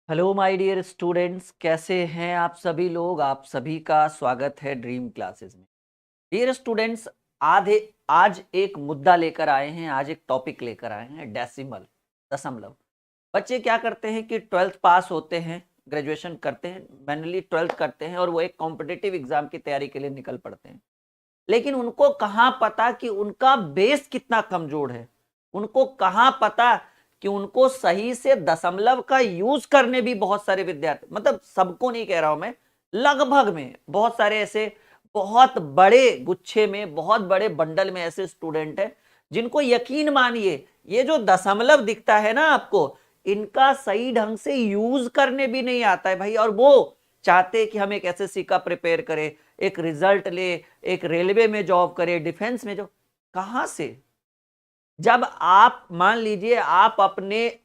Hello my dear students, कैसे हैं आप सभी लोग। आप सभी का स्वागत है ड्रीम क्लासेस में। डियर स्टूडेंट्स, आधे आज एक मुद्दा लेकर आए हैं, आज एक टॉपिक लेकर आए हैं, डेसिमल, दशमलव। बच्चे क्या करते हैं कि 12th पास होते हैं, ग्रेजुएशन करते हैं, मैनली 12th करते हैं और वो एक कॉम्पिटिटिव एग्जाम की तैयारी के लिए निकल पड़ते हैं। लेकिन उनको कहाँ पता कि उनका बेस कितना कमजोर है। उनको कहाँ पता कि उनको सही से दशमलव का यूज करने भी बहुत सारे विद्यार्थी, मतलब सबको नहीं कह रहा हूं मैं, लगभग में बहुत सारे ऐसे, बहुत बड़े गुच्छे में, बहुत बड़े बंडल में ऐसे स्टूडेंट हैं जिनको यकीन मानिए ये जो दशमलव दिखता है ना आपको, इनका सही ढंग से यूज करने भी नहीं आता है भाई। और वो चाहते कि हम एक एसएससी का प्रिपेयर करें, एक रिजल्ट ले, एक रेलवे में जॉब करे, डिफेंस में जॉब। कहां से? जब आप मान लीजिए आप अपने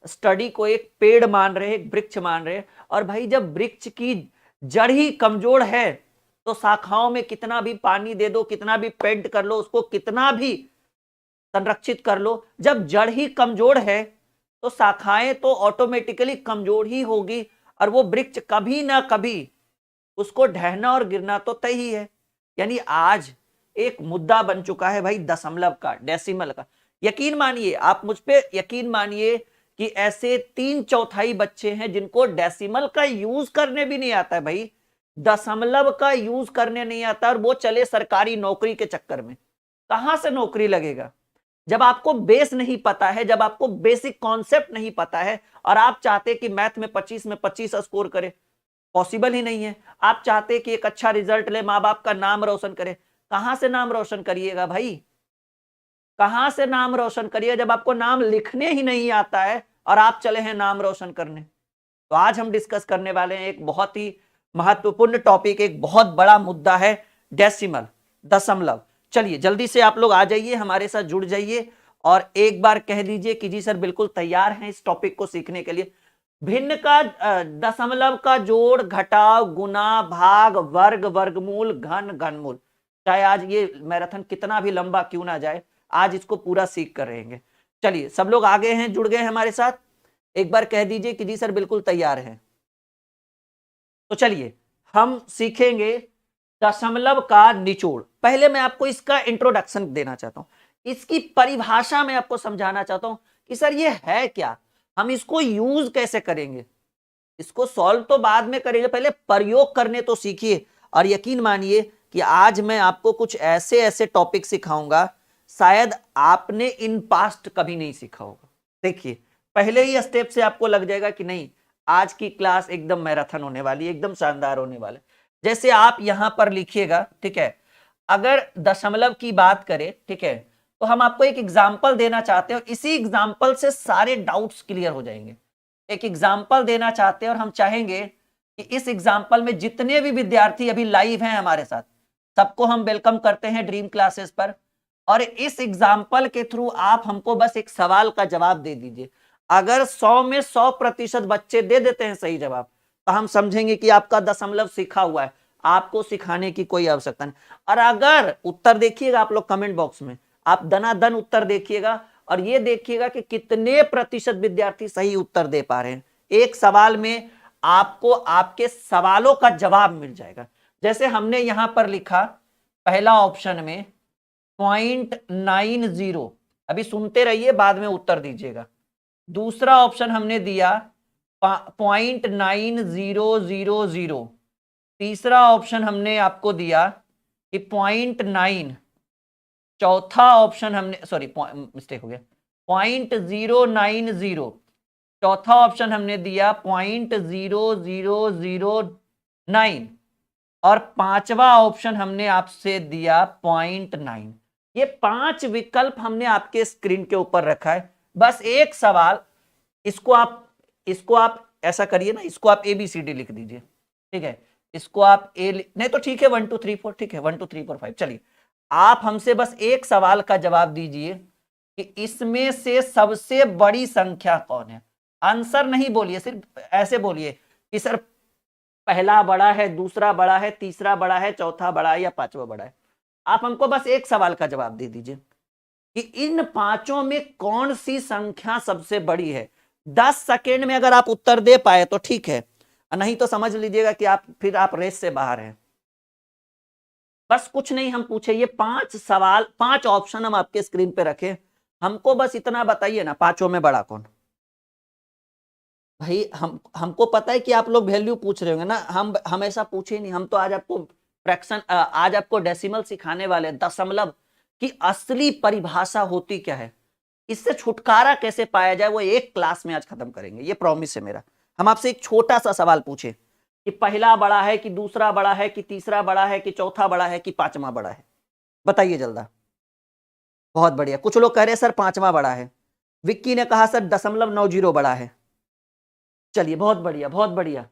स्टडी को एक पेड़ मान रहे हैं, एक वृक्ष मान रहे हैं, और भाई जब वृक्ष की जड़ ही कमजोर है तो शाखाओं में कितना भी पानी दे दो, कितना भी पेंट कर लो, उसको कितना भी संरक्षित कर लो, जब जड़ ही कमजोर है तो शाखाएं तो ऑटोमेटिकली कमजोर ही होगी और वो वृक्ष कभी ना कभी उसको ढहना और गिरना तो तय ही है। यानी आज एक मुद्दा बन चुका है भाई दशमलव का, डेसिमल का। यकीन मानिए, आप मुझ पे यकीन मानिए कि ऐसे 3/4 बच्चे हैं जिनको डेसिमल का यूज करने भी नहीं आता है भाई, दशमलव का यूज करने नहीं आता, और वो चले सरकारी नौकरी के चक्कर में। कहां से नौकरी लगेगा जब आपको बेस नहीं पता है, जब आपको बेसिक कॉन्सेप्ट नहीं पता है। और आप चाहते कि मैथ में 25 में 25 स्कोर करे, पॉसिबल ही नहीं है। आप चाहते कि एक अच्छा रिजल्ट ले, माँ बाप का नाम रोशन करे, कहां से नाम रोशन करिएगा भाई, कहां से नाम रोशन करिए जब आपको नाम लिखने ही नहीं आता है और आप चले हैं नाम रोशन करने। तो आज हम डिस्कस करने वाले हैं एक बहुत ही महत्वपूर्ण टॉपिक, एक बहुत बड़ा मुद्दा है, डेसिमल, दशमलव। चलिए जल्दी से आप लोग आ जाइए, हमारे साथ जुड़ जाइए और एक बार कह दीजिए कि जी सर बिल्कुल तैयार हैं इस टॉपिक को सीखने के लिए। भिन्न का दशमलव का जोड़, घटाव, गुना, भाग, वर्ग, वर्गमूल, घन, घनमूल। चाहे आज ये मैराथन कितना भी लंबा क्यों ना जाए, आज इसको पूरा सीख कर रहेंगे। चलिए सब लोग आगे हैं, जुड़ गए हमारे साथ, एक बार कह दीजिए कि जी सर बिल्कुल तैयार हैं। तो चलिए हम सीखेंगे दशमलव का निचोड़। पहले मैं आपको इसका इंट्रोडक्शन देना चाहता हूं, इसकी परिभाषा में आपको समझाना चाहता हूं कि सर ये है क्या, हम इसको यूज कैसे करेंगे। इसको सॉल्व तो बाद में करेंगे, पहले प्रयोग करने तो सीखिए। और यकीन मानिए कि आज मैं आपको कुछ ऐसे ऐसे टॉपिक सिखाऊंगा शायद आपने इन पास्ट कभी नहीं सीखा होगा। देखिए पहले ही स्टेप से आपको लग जाएगा कि नहीं, आज की क्लास एकदम मैराथन होने वाली है, एकदम शानदार होने वाला है। जैसे आप यहां पर लिखिएगा, ठीक है, अगर दशमलव की बात करें, ठीक है, तो हम आपको एक एग्जाम्पल देना चाहते हैं और इसी एग्जाम्पल से सारे डाउट्स क्लियर हो जाएंगे। एक एग्जाम्पल देना चाहते हैं और हम चाहेंगे कि इस एग्जाम्पल में जितने भी विद्यार्थी अभी लाइव हैं हमारे साथ, सबको हम वेलकम करते हैं ड्रीम क्लासेस पर। और इस एग्जाम्पल के थ्रू आप हमको बस एक सवाल का जवाब दे दीजिए। अगर 100 में 100% बच्चे दे देते हैं सही जवाब, तो हम समझेंगे कि आपका दशमलव सीखा हुआ है, आपको सिखाने की कोई आवश्यकता नहीं। और अगर उत्तर देखिएगा आप लोग कमेंट बॉक्स में, आप दनादन उत्तर देखिएगा और ये देखिएगा कि कितने प्रतिशत विद्यार्थी सही उत्तर दे पा रहे हैं। एक सवाल में आपको आपके सवालों का जवाब मिल जाएगा। जैसे हमने यहां पर लिखा पहला ऑप्शन में 0.90, अभी सुनते रहिए बाद में उत्तर दीजिएगा। दूसरा ऑप्शन हमने दिया 0.9000। तीसरा ऑप्शन हमने आपको दिया कि 0.9। चौथा ऑप्शन हमने, सॉरी मिस्टेक हो गया, 0.090। चौथा ऑप्शन हमने दिया 0.0009 और पांचवा ऑप्शन हमने आपसे दिया 0.9। ये 5 विकल्प हमने आपके स्क्रीन के ऊपर रखा है। बस एक सवाल, इसको आप ऐसा करिए ना, इसको आप ABCD लिख दीजिए, ठीक है, इसको आप नहीं तो ठीक है 1 2 3 4, ठीक है 1 2 3 4 5। चलिए आप हमसे बस एक सवाल का जवाब दीजिए कि इसमें से सबसे बड़ी संख्या कौन है। आंसर नहीं बोलिए, सिर्फ ऐसे बोलिए कि सर पहला बड़ा है, दूसरा बड़ा है, तीसरा बड़ा है, चौथा बड़ा है या पांचवा बड़ा है। आप हमको बस एक सवाल का जवाब दे दीजिए कि इन पांचों में कौन सी संख्या सबसे बड़ी है। 10 सेकेंड में अगर आप उत्तर दे पाए तो ठीक है, नहीं तो समझ लीजिएगा कि आप रेस से बाहर हैं। बस कुछ नहीं हम पूछे, ये 5 सवाल, 5 ऑप्शन हम आपके स्क्रीन पे रखे, हमको बस इतना बताइए ना, पांचों में बड़ा कौन? भाई हमको पता है कि आप लोग वैल्यू पूछ रहे होंगे ना, हम हमेशा पूछे नहीं, हम तो आज आपको फ्रैक्शन, आज आपको डेसिमल सिखाने वाले, दशमलव की असली परिभाषा होती क्या है, इससे छुटकारा कैसे पाया जाए, वो एक क्लास में आज खत्म करेंगे, ये प्रॉमिस है मेरा। हम आपसे एक छोटा सा सवाल पूछे कि पहला बड़ा है कि दूसरा बड़ा है कि तीसरा बड़ा है कि चौथा बड़ा है कि पांचवा बड़ा है, बताइए जल्दा। बहुत बढ़िया, कुछ लोग कह रहे हैं सर पांचवा बड़ा है, विक्की ने कहा सर 0.90 बड़ा है। चलिए बहुत बढ़िया बहुत बढ़िया।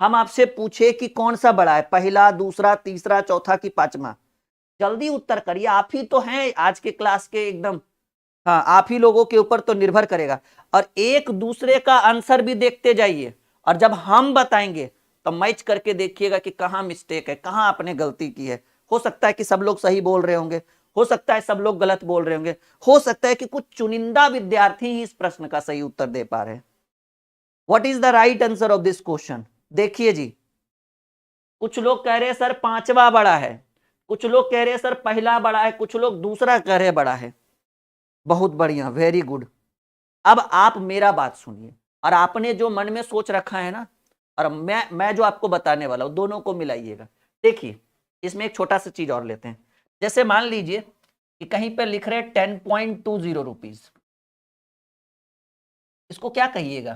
हम आपसे पूछे कि कौन सा बड़ा है, पहला, दूसरा, तीसरा, चौथा कि पांचवा? जल्दी उत्तर करिए, आप ही तो हैं आज के क्लास के एकदम, हाँ आप ही लोगों के ऊपर तो निर्भर करेगा। और एक दूसरे का आंसर भी देखते जाइए, और जब हम बताएंगे तो मैच करके देखिएगा कि कहां मिस्टेक है, कहां आपने गलती की है। हो सकता है कि सब लोग सही बोल रहे होंगे, हो सकता है सब लोग गलत बोल रहे होंगे, हो सकता है कि कुछ चुनिंदा विद्यार्थी ही इस प्रश्न का सही उत्तर दे पा रहे हैं। What is the right answer of this question? देखिए जी, कुछ लोग कह रहे हैं सर पांचवा बड़ा है, कुछ लोग कह रहे हैं सर पहला बड़ा है, कुछ लोग दूसरा कह रहे बड़ा है। बहुत बढ़िया, वेरी गुड। अब आप मेरा बात सुनिए, और आपने जो मन में सोच रखा है ना, और मैं जो आपको बताने वाला हूं, दोनों को मिलाइएगा। देखिए इसमें एक छोटा सा चीज और लेते हैं, जैसे मान लीजिए कि कहीं पर लिख रहे 10.20 रुपीज, इसको क्या कहिएगा?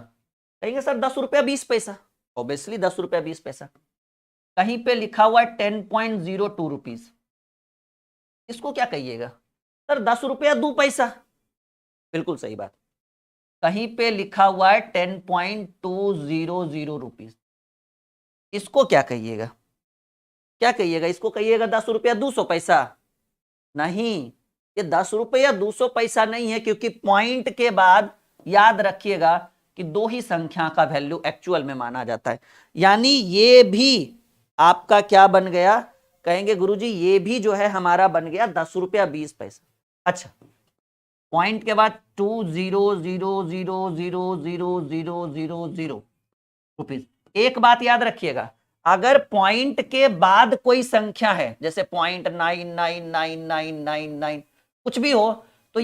कहेंगे सर 10 रुपया 20 पैसा, ऑब्वियसली 10 रुपया 20 पैसा। कहीं पे लिखा हुआ है 10.02 रुपीज, इसको क्या कहिएगा? सर 10 रुपया 2 पैसा, बिल्कुल सही बात। कहीं पे लिखा हुआ है 10.200 रुपीज, इसको क्या कहिएगा? क्या कहिएगा? इसको कहिएगा 10 रुपया 200 पैसा? नहीं, ये 10 रुपया 200 पैसा नहीं है, क्योंकि पॉइंट के बाद याद रखिएगा कि दो ही संख्या का वैल्यू एक्चुअल में माना जाता है। यानी ये भी आपका क्या बन गया? कहेंगे गुरुजी ये भी जो है हमारा बन गया 10 रुपया 20 पैसा। अच्छा, पॉइंट के बाद 200000000 रुपीज। एक बात याद रखिएगा, अगर पॉइंट के बाद कोई संख्या है, जैसे 0.999999 कुछ भी हो, तो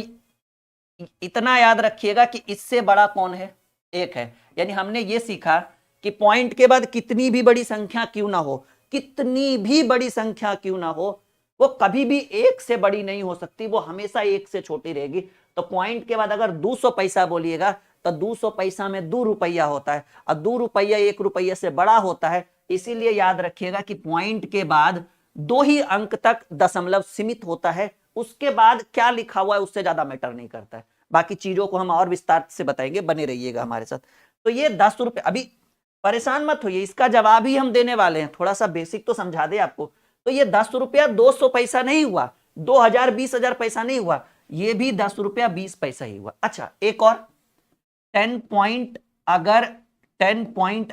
इतना याद रखिएगा कि इससे बड़ा कौन है? एक है। यानी हमने ये सीखा कि पॉइंट के बाद कितनी भी बड़ी संख्या क्यों ना हो, कितनी भी बड़ी संख्या क्यों ना हो, वो कभी भी एक से बड़ी नहीं हो सकती, वो हमेशा एक से छोटी रहेगी। तो पॉइंट के बाद अगर 200 पैसा बोलिएगा तो 200 पैसा में 2 रुपया होता है, और 2 रुपया 1 रुपये से बड़ा होता है। इसीलिए याद रखिएगा कि पॉइंट के बाद दो ही अंक तक दशमलव सीमित होता है, उसके बाद क्या लिखा हुआ है उससे ज्यादा मैटर नहीं करता है। बाकी चीजों को हम और विस्तार से बताएंगे, बने रहिएगा हमारे साथ। तो ये 10 रुपये, अभी परेशान मत होइए, इसका जवाब ही हम देने वाले हैं, थोड़ा सा बेसिक तो समझा दे आपको। तो ये 10 रुपया 200 पैसा नहीं हुआ, 2000 20,000 पैसा नहीं हुआ, ये भी 10 रुपया 20 पैसा ही हुआ। अच्छा एक और, 10 पॉइंट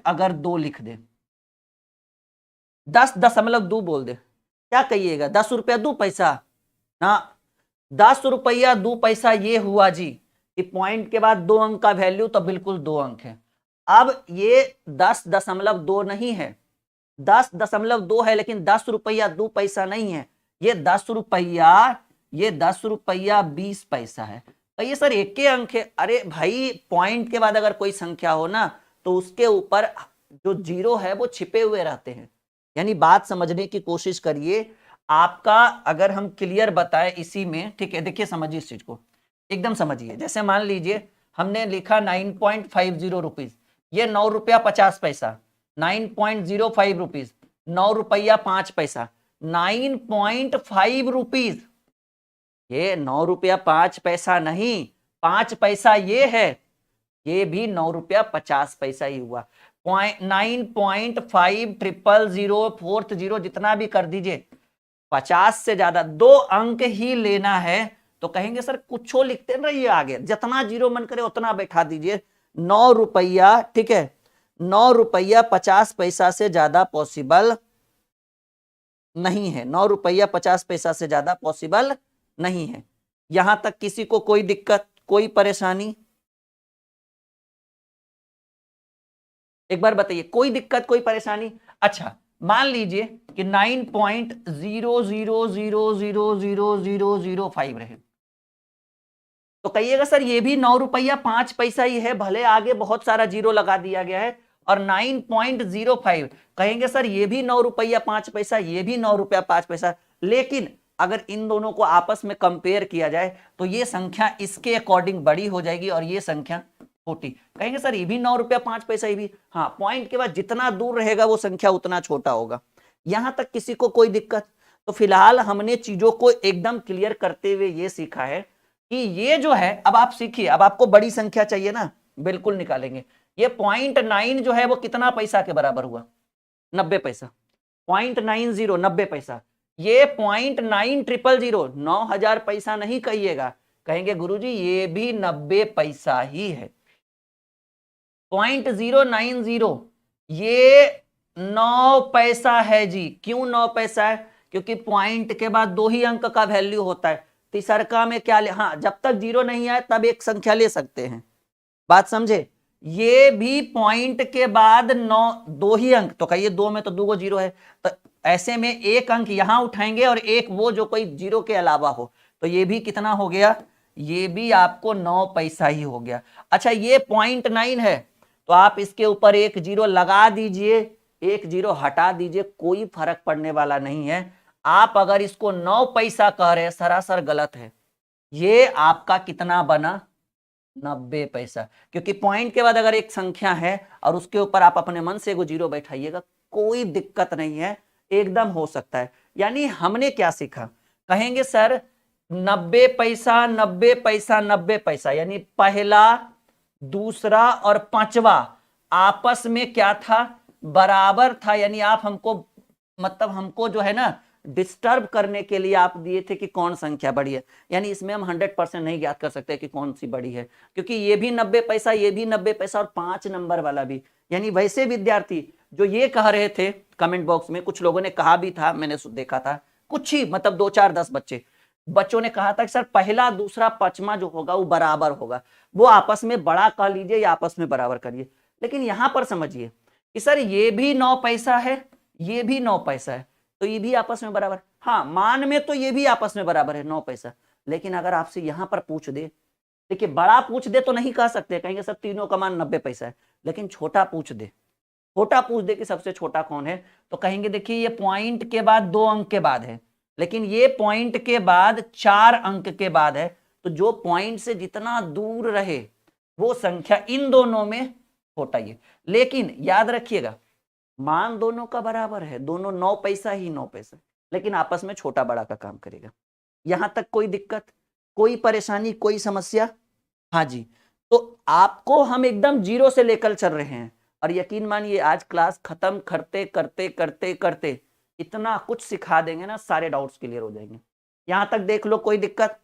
अगर 2 लिख दे, 10.2 बोल दे, क्या कहिएगा? 10 रुपया 2 पैसा ना, 10 रुपया 2 पैसा ये हुआ जी कि पॉइंट के बाद 2 अंक का वैल्यू, तो बिल्कुल 2 अंक है। अब ये 10.2 नहीं है, 10.2 है, लेकिन 10 रुपया 2 पैसा नहीं है, ये 10 रुपया 20 पैसा है। ये सर एक के अंक है। अरे भाई पॉइंट के बाद अगर कोई संख्या हो ना, तो उसके ऊपर जो जीरो है वो छिपे हुए रहते हैं। यानी बात समझने की कोशिश करिए, आपका अगर हम क्लियर बताएं इसी में, ठीक है, देखिए समझिए इस चीज को, एकदम समझिए। जैसे मान लीजिए हमने लिखा 9.50 रुपीज, ये 9 रुपया 50 पैसा, 9.05 रुपीज, 9 रुपया 5 पैसा, 9.5 रुपीज, ये 9 रुपया 5 पैसा नहीं, 5 पैसा ये है, ये भी 9 रुपया 50 पैसा ही हुआ। 9.500000 जितना भी कर दीजिए, 50 से ज्यादा 2 अंक ही लेना है। तो कहेंगे सर कुछ लिखते रहिए आगे, जितना जीरो मन करे उतना बैठा दीजिए। 9 रुपया, ठीक है, 9 रुपया 50 पैसा से ज्यादा पॉसिबल नहीं है, 9 रुपया 50 पैसा से ज्यादा पॉसिबल नहीं है। यहां तक किसी को कोई दिक्कत, कोई परेशानी? एक बार बताइए, कोई दिक्कत, कोई परेशानी? अच्छा, मान लीजिए कि 9.00000005 रहे, तो कहिएगा सर ये भी 9 रुपया 5 पैसा ही है, भले आगे बहुत सारा जीरो लगा दिया गया है, और 9.05 कहेंगे सर ये भी 9 रुपया 5 पैसा, ये भी 9 रुपया 5 पैसा, लेकिन अगर इन दोनों को आपस में कंपेयर किया जाए तो ये संख्या इसके अकॉर्डिंग बड़ी हो जाएगी और ये संख्या छोटी। कहेंगे सर ये भी 9 रुपया 5 पैसा, ये भी, हाँ, पॉइंट के बाद जितना दूर रहेगा वो संख्या उतना छोटा होगा। यहां तक किसी को कोई दिक्कत? तो फिलहाल हमने चीजों को एकदम क्लियर करते हुए ये सीखा है कि ये जो है, अब आप सीखिए, अब आपको बड़ी संख्या चाहिए ना, बिल्कुल निकालेंगे। ये 0.9 जो है वो कितना पैसा के बराबर हुआ? 90 पैसा। 0.90 90 पैसा। ये 0.9000 9000 पैसा नहीं कहिएगा, कहेंगे गुरुजी ये भी 90 पैसा ही है। 0.090 ये 9 पैसा है जी। क्यों 9 पैसा है? क्योंकि पॉइंट के बाद 2 ही अंक का वैल्यू होता है। तीसरका में क्या ले, हाँ, जब तक जीरो नहीं आए तब एक संख्या ले सकते हैं, बात समझे। ये भी पॉइंट के बाद 2 ही अंक, तो कहिए 2 में तो 2 जीरो है, तो ऐसे में एक अंक यहां उठाएंगे और एक वो जो कोई जीरो के अलावा हो, तो ये भी कितना हो गया? ये भी आपको 9 पैसा ही हो गया। अच्छा, ये 0.9 है तो आप इसके ऊपर एक जीरो लगा दीजिए, एक जीरो हटा दीजिए, कोई फर्क पड़ने वाला नहीं है। आप अगर इसको 9 पैसा कह रहे हैं, सरासर गलत है। ये आपका कितना बना? 90 पैसा। क्योंकि पॉइंट के बाद अगर एक संख्या है और उसके ऊपर आप अपने मन से वो जीरो बैठाइएगा, कोई दिक्कत नहीं है, एकदम हो सकता है। यानी हमने क्या सीखा? कहेंगे सर 90 पैसा 90 पैसा 90 पैसा, यानी पहला, दूसरा और पांचवा आपस में क्या था? बराबर था। यानी आप हमको, मतलब हमको जो है ना डिस्टर्ब करने के लिए आप दिए थे कि कौन संख्या बड़ी है। यानी इसमें हम 100% नहीं ज्ञात कर सकते कि कौन सी बड़ी है, क्योंकि ये भी 90 पैसा, ये भी 90 पैसा और 5 नंबर वाला भी। यानी वैसे विद्यार्थी जो ये कह रहे थे कमेंट बॉक्स में, कुछ लोगों ने कहा भी था, मैंने देखा था, कुछ ही मतलब 2 4 10 बच्चों ने कहा था कि सर पहला, दूसरा, पांचवा जो होगा वो बराबर होगा, वो आपस में बड़ा कह लीजिए या आपस में बराबर करिए। लेकिन यहां पर समझिए कि सर ये भी 9 पैसा है, ये भी 9 पैसा है, तो ये भी आपस में बराबर। हाँ, मान में तो ये भी आपस में बराबर है 9 पैसा। लेकिन अगर आपसे यहां पर पूछ दे, देखिए बड़ा पूछ दे तो नहीं कह सकते, कहेंगे सब तीनों का मान 90 पैसा है। लेकिन छोटा पूछ दे, छोटा पूछ दे कि सबसे छोटा कौन है, तो कहेंगे देखिए ये पॉइंट के बाद 2 अंक के बाद है, लेकिन ये पॉइंट के बाद 4 अंक के बाद है। तो जो पॉइंट से जितना दूर रहे वो संख्या इन दोनों में छोटा ही है। लेकिन याद रखिएगा, मान दोनों का बराबर है, दोनों 9 पैसा ही 9 पैसा, लेकिन आपस में छोटा बड़ा का काम करेगा। यहां तक कोई दिक्कत, कोई परेशानी, कोई समस्या? हाँ जी। तो आपको हम एकदम जीरो से लेकर चल रहे हैं, और यकीन मानिए आज क्लास खत्म करते करते करते करते इतना कुछ सिखा देंगे ना, सारे डाउट्स क्लियर हो जाएंगे। यहां तक देख लो, कोई दिक्कत?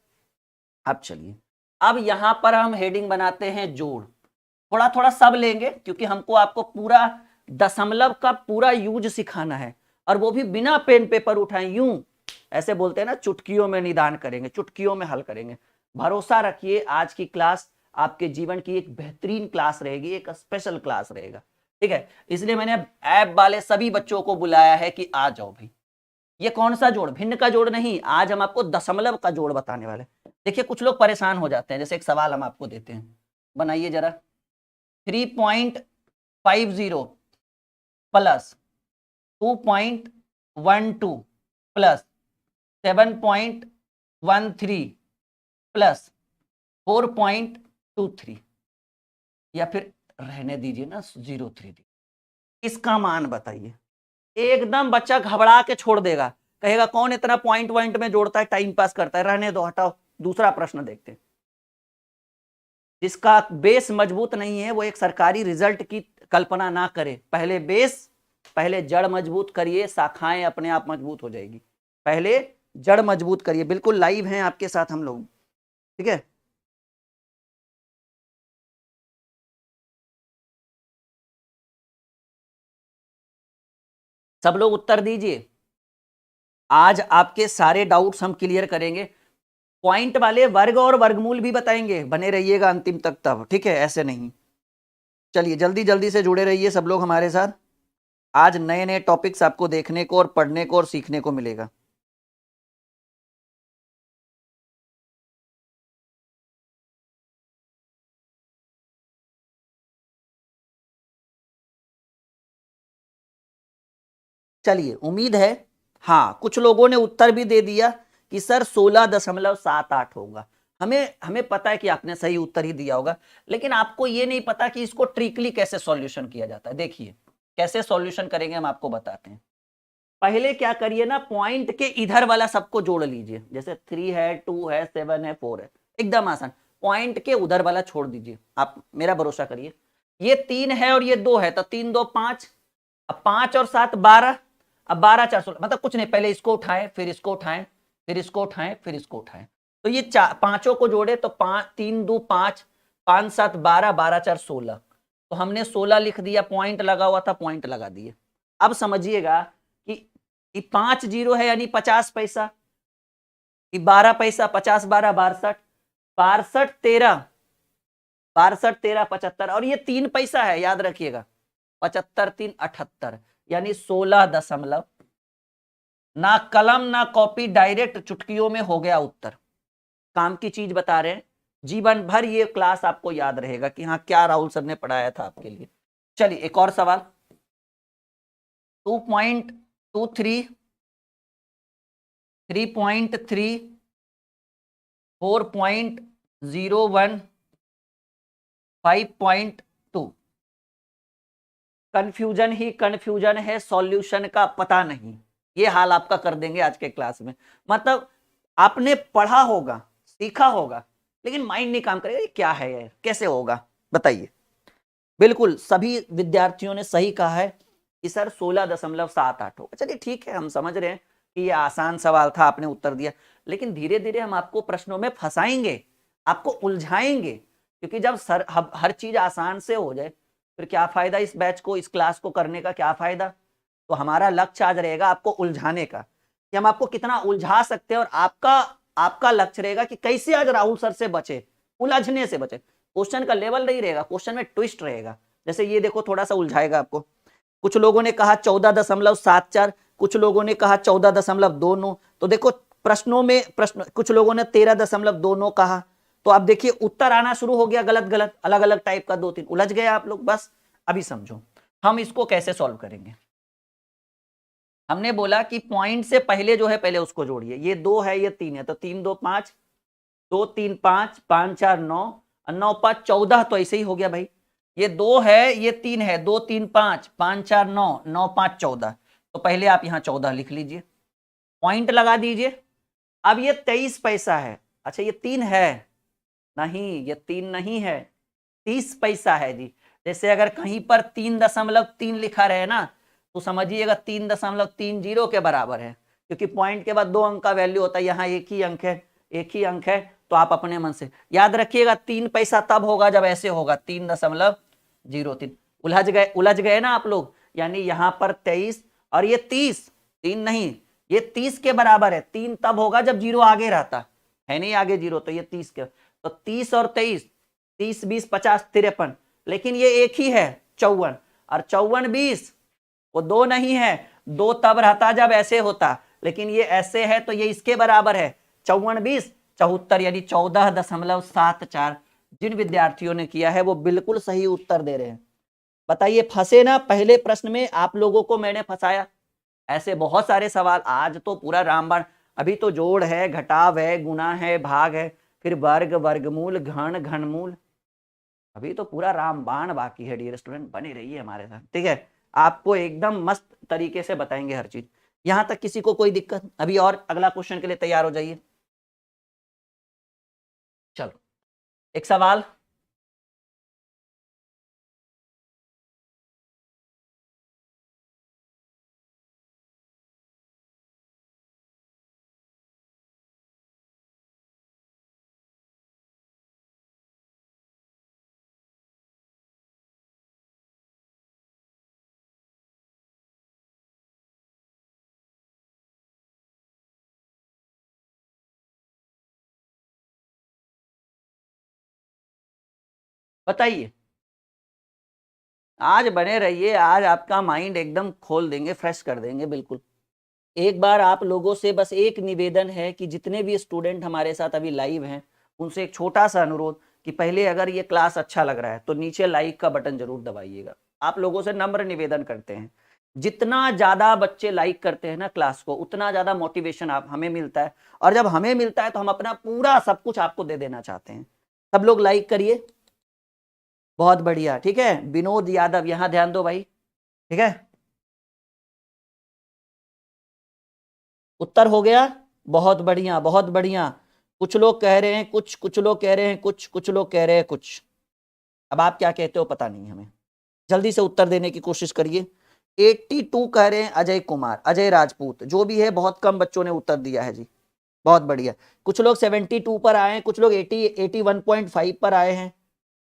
अब चलिए, अब यहां पर हम हेडिंग बनाते हैं जोड़। थोड़ा थोड़ा सब लेंगे क्योंकि हमको आपको पूरा दशमलव का पूरा यूज सिखाना है, और वो भी बिना पेन पेपर उठाए, यूं ऐसे बोलते हैं ना, चुटकियों में निदान करेंगे, चुटकियों में हल करेंगे। भरोसा रखिए आज की क्लास आपके जीवन की एक बेहतरीन क्लास रहेगी, एक स्पेशल क्लास रहेगा, ठीक है। इसलिए मैंने ऐप वाले सभी बच्चों को बुलाया है कि आ जाओ भाई। ये कौन सा जोड़? भिन्न का जोड़ नहीं, आज हम आपको दशमलव का जोड़ बताने वाले। देखिए कुछ लोग परेशान हो जाते हैं, जैसे एक सवाल हम आपको देते हैं, बनाइए जरा। 3.50 प्लस 2.12 प्लस 7.13 प्लस 4.23, या फिर रहने दीजिए ना 03, इसका मान बताइए। एकदम बच्चा घबरा के छोड़ देगा, कहेगा कौन इतना पॉइंट पॉइंट में जोड़ता है, टाइम पास करता है, रहने दो, हटाओ। दूसरा प्रश्न देखते हैं। जिसका बेस मजबूत नहीं है वो एक सरकारी रिजल्ट की कल्पना ना करे। पहले बेस, पहले जड़ मजबूत करिए, शाखाएं अपने आप मजबूत हो जाएगी। पहले जड़ मजबूत करिए। बिल्कुल लाइव हैं आपके साथ हम लोग, ठीक है। सब लोग उत्तर दीजिए। आज आपके सारे डाउट्स हम क्लियर करेंगे। पॉइंट वाले वर्ग और वर्गमूल भी बताएंगे, बने रहिएगा अंतिम तक तब, ठीक है, ऐसे नहीं। चलिए जल्दी जल्दी से जुड़े रहिए सब लोग हमारे साथ। आज नए नए टॉपिक्स आपको देखने को और पढ़ने को और सीखने को मिलेगा। चलिए उम्मीद है, हाँ कुछ लोगों ने उत्तर भी दे दिया कि सर 16.78 होगा। हमें हमें पता है कि आपने सही उत्तर ही दिया होगा, लेकिन आपको ये नहीं पता कि इसको ट्रिकली कैसे सॉल्यूशन किया जाता है। देखिए कैसे सॉल्यूशन करेंगे हम आपको बताते हैं। पहले क्या करिए ना, पॉइंट के इधर वाला सबको जोड़ लीजिए। जैसे 3 है, 2 है, 7 है, 4 है, एकदम आसान। पॉइंट के उधर वाला छोड़ दीजिए, आप मेरा भरोसा करिए। ये 3 है और ये 2 है, तो 3 2 5। अब 5 और 7 12। अब 12 4 16, मतलब कुछ नहीं, पहले इसको उठाएं, फिर इसको उठाएं, फिर इसको उठाएं, फिर इसको उठाएं। तो ये पांचों को जोड़े तो 5 3 2 5, 5 7 12, 12 4 16। तो हमने 16 लिख दिया, पॉइंट लगा हुआ था, पॉइंट लगा दिए। अब समझिएगा कि 5 जीरो है यानी 50 पैसा, कि 12 पैसा, 50 12 62, 62 13, 62 13 75, और ये 3 पैसा है, याद रखिएगा। 75 3 78, यानी 16 ना कलम ना कॉपी, डायरेक्ट चुटकियों में हो गया उत्तर। काम की चीज बता रहे हैं, जीवन भर ये क्लास आपको याद रहेगा कि हाँ क्या राहुल सर ने पढ़ाया था आपके लिए। चलिए एक और सवाल। 2.23, 3.3, 4.01, 5.2। कंफ्यूजन ही कंफ्यूजन है, सॉल्यूशन का पता नहीं। ये हाल आपका कर देंगे आज के क्लास में। मतलब आपने पढ़ा होगा, सीखा होगा, लेकिन माइंड नहीं काम करेगा, ये क्या है यार, कैसे होगा बताइए। बिल्कुल सभी विद्यार्थियों ने सही कहा है कि सर 16.78 होगा। चलिए ठीक है, हम समझ रहे हैं कि ये आसान सवाल था, आपने उत्तर दिया, लेकिन धीरे धीरे हम आपको प्रश्नों में फंसाएंगे, आपको उलझाएंगे। क्योंकि जब सर हर चीज आसान से हो जाए, फिर क्या फायदा इस बैच को, इस क्लास को करने का, क्या फायदा। तो हमारा लक्ष्य आज रहेगा आपको उलझाने का, कि हम आपको कितना उलझा सकते हैं। और आपका आपका लक्ष्य रहेगा कि कैसे आज राहुल सर से बचे, उलझने से बचे। क्वेश्चन का लेवल नहीं रहेगा, क्वेश्चन में ट्विस्ट रहेगा। जैसे ये देखो, थोड़ा सा उलझाएगा आपको। कुछ लोगों ने कहा 14.74, कुछ लोगों ने कहा 14.29। तो देखो प्रश्नों में, प्रश्न कुछ लोगों ने 13.29 कहा। तो अब देखिए उत्तर आना शुरू हो गया, गलत गलत अलग अलग टाइप का, 2 3 उलझ गए आप लोग। बस अभी समझो हम इसको कैसे सॉल्व करेंगे। हमने बोला कि पॉइंट से पहले जो है पहले उसको जोड़िए। ये 2 है, ये 3 है, तो 3 2 5, 2 3 5, 5 4 9, 9 5 14, तो ऐसे ही हो गया भाई। ये 2 है, ये 3 है, 2 3 5, 5 4 9, 9 5 14। तो पहले आप यहाँ 14 लिख लीजिए, पॉइंट लगा दीजिए। अब ये 23 पैसा है। अच्छा ये 3 है, नहीं ये 3 नहीं है, 30 पैसा है जी। जैसे अगर कहीं पर 3.3 लिखा रहे ना, तो समझिएगा 3.30 के बराबर है, क्योंकि पॉइंट के बाद 2 अंक का वैल्यू होता है, यहाँ एक ही अंक है, एक ही अंक है। तो आप अपने मन से याद रखिएगा, 3 पैसा तब होगा जब ऐसे होगा 3.03। उलझ गए ना आप लोग। यानी यहाँ पर 23 और ये 30, 3 नहीं, ये 30 के बराबर है। 3 तब होगा जब जीरो आगे रहता है, नहीं आगे जीरो, तो ये 30 के, तो 30 और 23, 30 20 50 53। लेकिन ये एक ही है 54, और 54 20, वो 2 नहीं है। 2 तब रहता जब ऐसे होता, लेकिन ये ऐसे है तो ये इसके बराबर है। 54 20 74, यानी 14.74। जिन विद्यार्थियों ने किया है वो बिल्कुल सही उत्तर दे रहे हैं। बताइए फंसे ना, पहले प्रश्न में आप लोगों को मैंने फंसाया। ऐसे बहुत सारे सवाल, आज तो पूरा रामबाण। अभी तो जोड़ है, घटाव है, गुणा है, भाग है, फिर वर्ग, वर्गमूल, घन, घनमूल। अभी तो पूरा रामबाण बाकी है। डियर स्टूडेंट बने रहिए हमारे साथ, ठीक है। आपको एकदम मस्त तरीके से बताएंगे हर चीज। यहां तक किसी को कोई दिक्कत अभी? और अगला क्वेश्चन के लिए तैयार हो जाइए। चलो एक सवाल। बताइए आज बने रहिए, आज आपका माइंड एकदम खोल देंगे, फ्रेश कर देंगे बिल्कुल। एक बार आप लोगों से बस एक निवेदन है कि जितने भी स्टूडेंट हमारे साथ अभी लाइव हैं उनसे एक छोटा सा अनुरोध कि पहले अगर ये क्लास अच्छा लग रहा है तो नीचे लाइक का बटन जरूर दबाइएगा। आप लोगों से नम्र निवेदन करते हैं, जितना ज्यादा बच्चे लाइक करते हैं ना क्लास को, उतना ज्यादा मोटिवेशन आप हमें मिलता है, और जब हमें मिलता है तो हम अपना पूरा सब कुछ आपको दे देना चाहते हैं। सब लोग लाइक करिए, बहुत बढ़िया। ठीक है, विनोद यादव यहां ध्यान दो भाई। ठीक है, उत्तर हो गया, बहुत बढ़िया बहुत बढ़िया। कुछ लोग कह रहे हैं कुछ, कुछ लोग कह रहे हैं कुछ, कुछ लोग कह रहे हैं कुछ। अब आप क्या कहते हो पता नहीं हमें, जल्दी से उत्तर देने की कोशिश करिए। 82 कह रहे हैं अजय कुमार, अजय राजपूत, जो भी है बहुत कम बच्चों ने उत्तर दिया है जी, बहुत बढ़िया। कुछ लोग 72 पर आए हैं, कुछ लोग 81.5 पर आए हैं,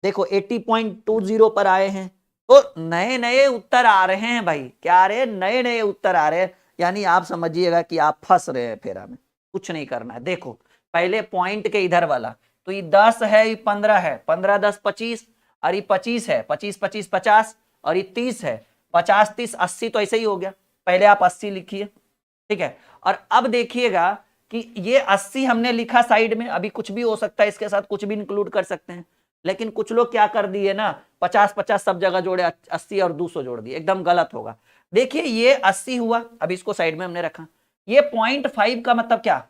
देखो 80.20 पर आए हैं। तो नए नए उत्तर आ रहे हैं भाई, क्या आ रहे हैं, नए नए उत्तर आ रहे हैं। यानी आप समझिएगा कि आप फंस रहे हैं फेरा में, कुछ नहीं करना है। देखो पहले पॉइंट के इधर वाला, तो ये 10 है, ये 15 है, 15 10 25, और ये 25 है, 25 25 50, और ये 30 है, 50 30 80, तो ऐसे ही हो गया। पहले आप 80 लिखिए, ठीक है। और अब देखिएगा कि ये 80 हमने लिखा साइड में, अभी कुछ भी हो सकता है, इसके साथ कुछ भी इंक्लूड कर सकते हैं, लेकिन कुछ लोग क्या कर दिए ना, 50 50 सब जगह जोड़े, 80 और 200 जोड़ दिए, एकदम गलत होगा। देखिए ये 80 हुआ, अब इसको साइड में हमने रखा। ये 0.5 का मतलब क्या,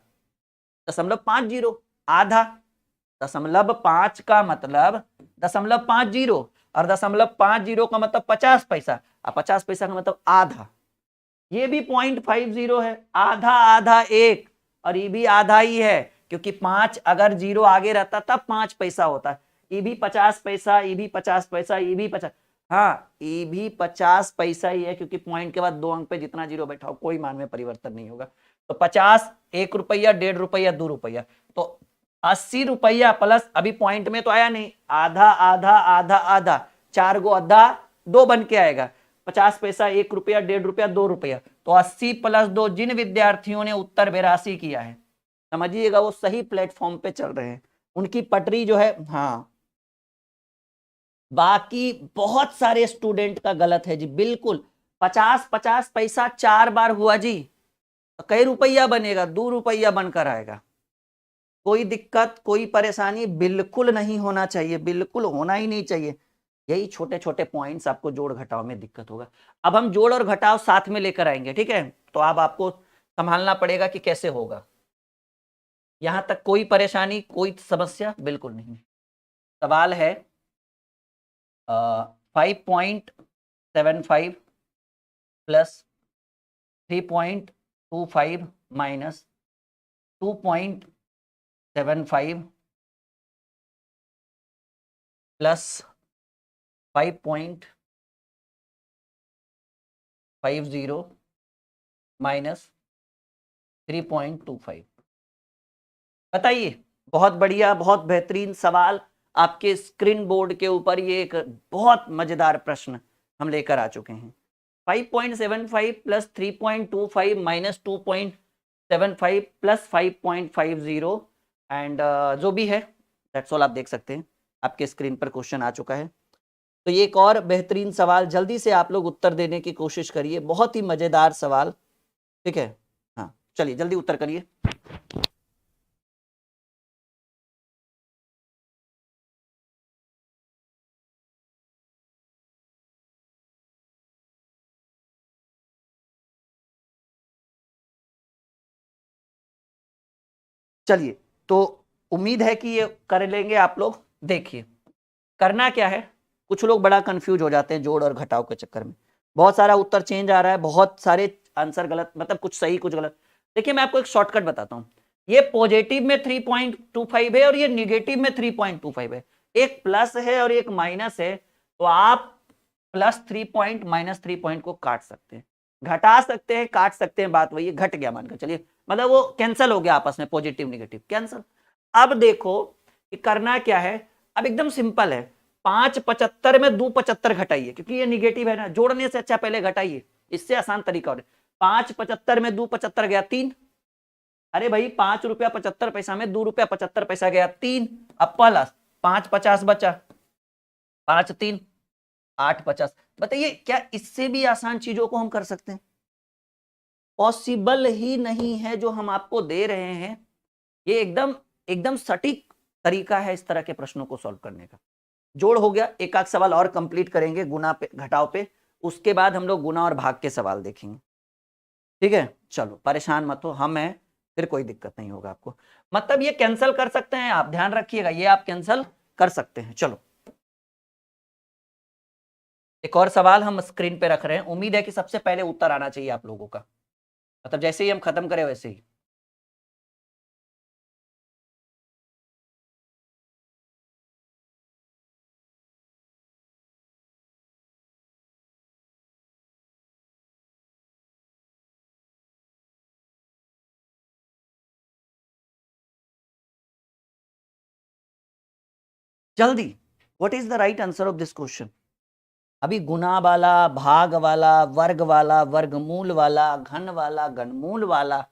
0.50, आधा। 0.5 का मतलब 0.50, और 0.50 का मतलब 50 पैसा, और 50 पैसा का मतलब आधा। ये भी 0.50 है, आधा आधा एक, और ये भी आधा ही है, क्योंकि 5 अगर 0 आगे रहता तब 5 पैसा होता है। ये भी 50 पैसा, ये भी 50 पैसा, ये भी 50, हाँ ये भी 50 पैसा ही है, क्योंकि पॉइंट के बाद 2 अंक पे जितना 0 बैठा हो कोई मान में परिवर्तन नहीं होगा। तो 50, 1 रुपया, 1.5 रुपया, 2 रुपया, तो 80 रुपया प्लस, अभी पॉइंट में तो आया नहीं, आधा आधा आधा आधा, 4 गो आधा 2 बन के आएगा, 50 पैसा, 1 रुपया, 1.5 रुपया, 2 रुपया, तो 80 प्लस 2। जिन विद्यार्थियों ने उत्तर 82 किया है, समझिएगा वो सही प्लेटफॉर्म पे चल रहे हैं, उनकी पटरी जो है, हाँ। बाकी बहुत सारे स्टूडेंट का गलत है जी, बिल्कुल। 50 50 पैसा 4 बार हुआ जी, तो कई रुपया बनेगा, 2 रुपया बनकर आएगा। कोई दिक्कत कोई परेशानी बिल्कुल नहीं होना चाहिए, बिल्कुल होना ही नहीं चाहिए। यही छोटे छोटे पॉइंट्स आपको जोड़ घटाव में दिक्कत होगा। अब हम जोड़ और घटाव साथ में लेकर आएंगे, ठीक है, तो अब आपको संभालना पड़ेगा कि कैसे होगा। यहां तक कोई परेशानी कोई समस्या बिल्कुल नहीं। सवाल है 5.75 प्लस 3.25 माइनस 2.75 प्लस 5.50 माइनस 3.25। बताइए, बहुत बढ़िया, बहुत बेहतरीन सवाल आपके स्क्रीन बोर्ड के ऊपर। ये एक बहुत मजेदार प्रश्न हम लेकर आ चुके हैं। 5.75 प्लस 3.25 माइनस 2.75 प्लस 5.50 एंड जो भी है दैट्स ऑल। आप देख सकते हैं आपके स्क्रीन पर क्वेश्चन आ चुका है। तो ये एक और बेहतरीन सवाल, जल्दी से आप लोग उत्तर देने की कोशिश करिए, बहुत ही मजेदार सवाल, ठीक है। हाँ चलिए जल्दी उत्तर करिए। चलिए, तो उम्मीद है कि ये कर लेंगे आप लोग। देखिए करना क्या है, कुछ लोग बड़ा कंफ्यूज हो जाते हैं जोड़ और घटाव के चक्कर में, बहुत सारा उत्तर चेंज आ रहा है, बहुत सारे आंसर गलत, मतलब कुछ सही कुछ गलत। देखिए मैं आपको एक शॉर्टकट बताता हूं, ये पॉजिटिव में 3.25 है और ये निगेटिव में 3.25 है, एक प्लस है और एक माइनस है, तो आप प्लस 3 पॉइंट माइनस 3 पॉइंट को काट सकते हैं, घटा सकते हैं, काट सकते हैं, बात वही है, घट गया मानकर चलिए, मतलब वो कैंसिल हो गया आपस में, पॉजिटिव निगेटिव कैंसिल। अब देखो कि करना क्या है, अब एकदम सिंपल है, 5.75 में 2.75 घटाइए, क्योंकि ये निगेटिव है ना, जोड़ने से अच्छा पहले घटाइए, इससे आसान तरीका और 5.75 में 2.75 गया 3, अरे भाई 5 रुपया 75 पैसा में 2 रुपया 75 पैसा गया 3, अब प्लस 5 50 बचा, 5 3 8×50। बताइए क्या इससे भी आसान चीजों को हम कर सकते हैं? पॉसिबल ही नहीं है जो हम आपको दे रहे हैं। ये एकदम एकदम सटीक तरीका है इस तरह के प्रश्नों को सॉल्व करने का। जोड़ हो गया, एक आध सवाल और कंप्लीट करेंगे गुना पे घटाव पे, उसके बाद हम लोग गुना और भाग के सवाल देखेंगे। ठीक है, चलो परेशान मत हो, हम हैं, फिर कोई दिक्कत नहीं होगा आपको। मतलब ये कैंसिल कर सकते हैं आप, ध्यान रखिएगा, ये आप कैंसिल कर सकते हैं। चलो एक और सवाल हम स्क्रीन पे रख रहे हैं, उम्मीद है कि सबसे पहले उत्तर आना चाहिए आप लोगों का, मतलब जैसे ही हम खत्म करें वैसे ही। जल्दी, what is the right answer of this question? अभी गुना वाला, भाग वाला, वर्ग वाला, वर्गमूल वाला, घन वाला, घनमूल वाला,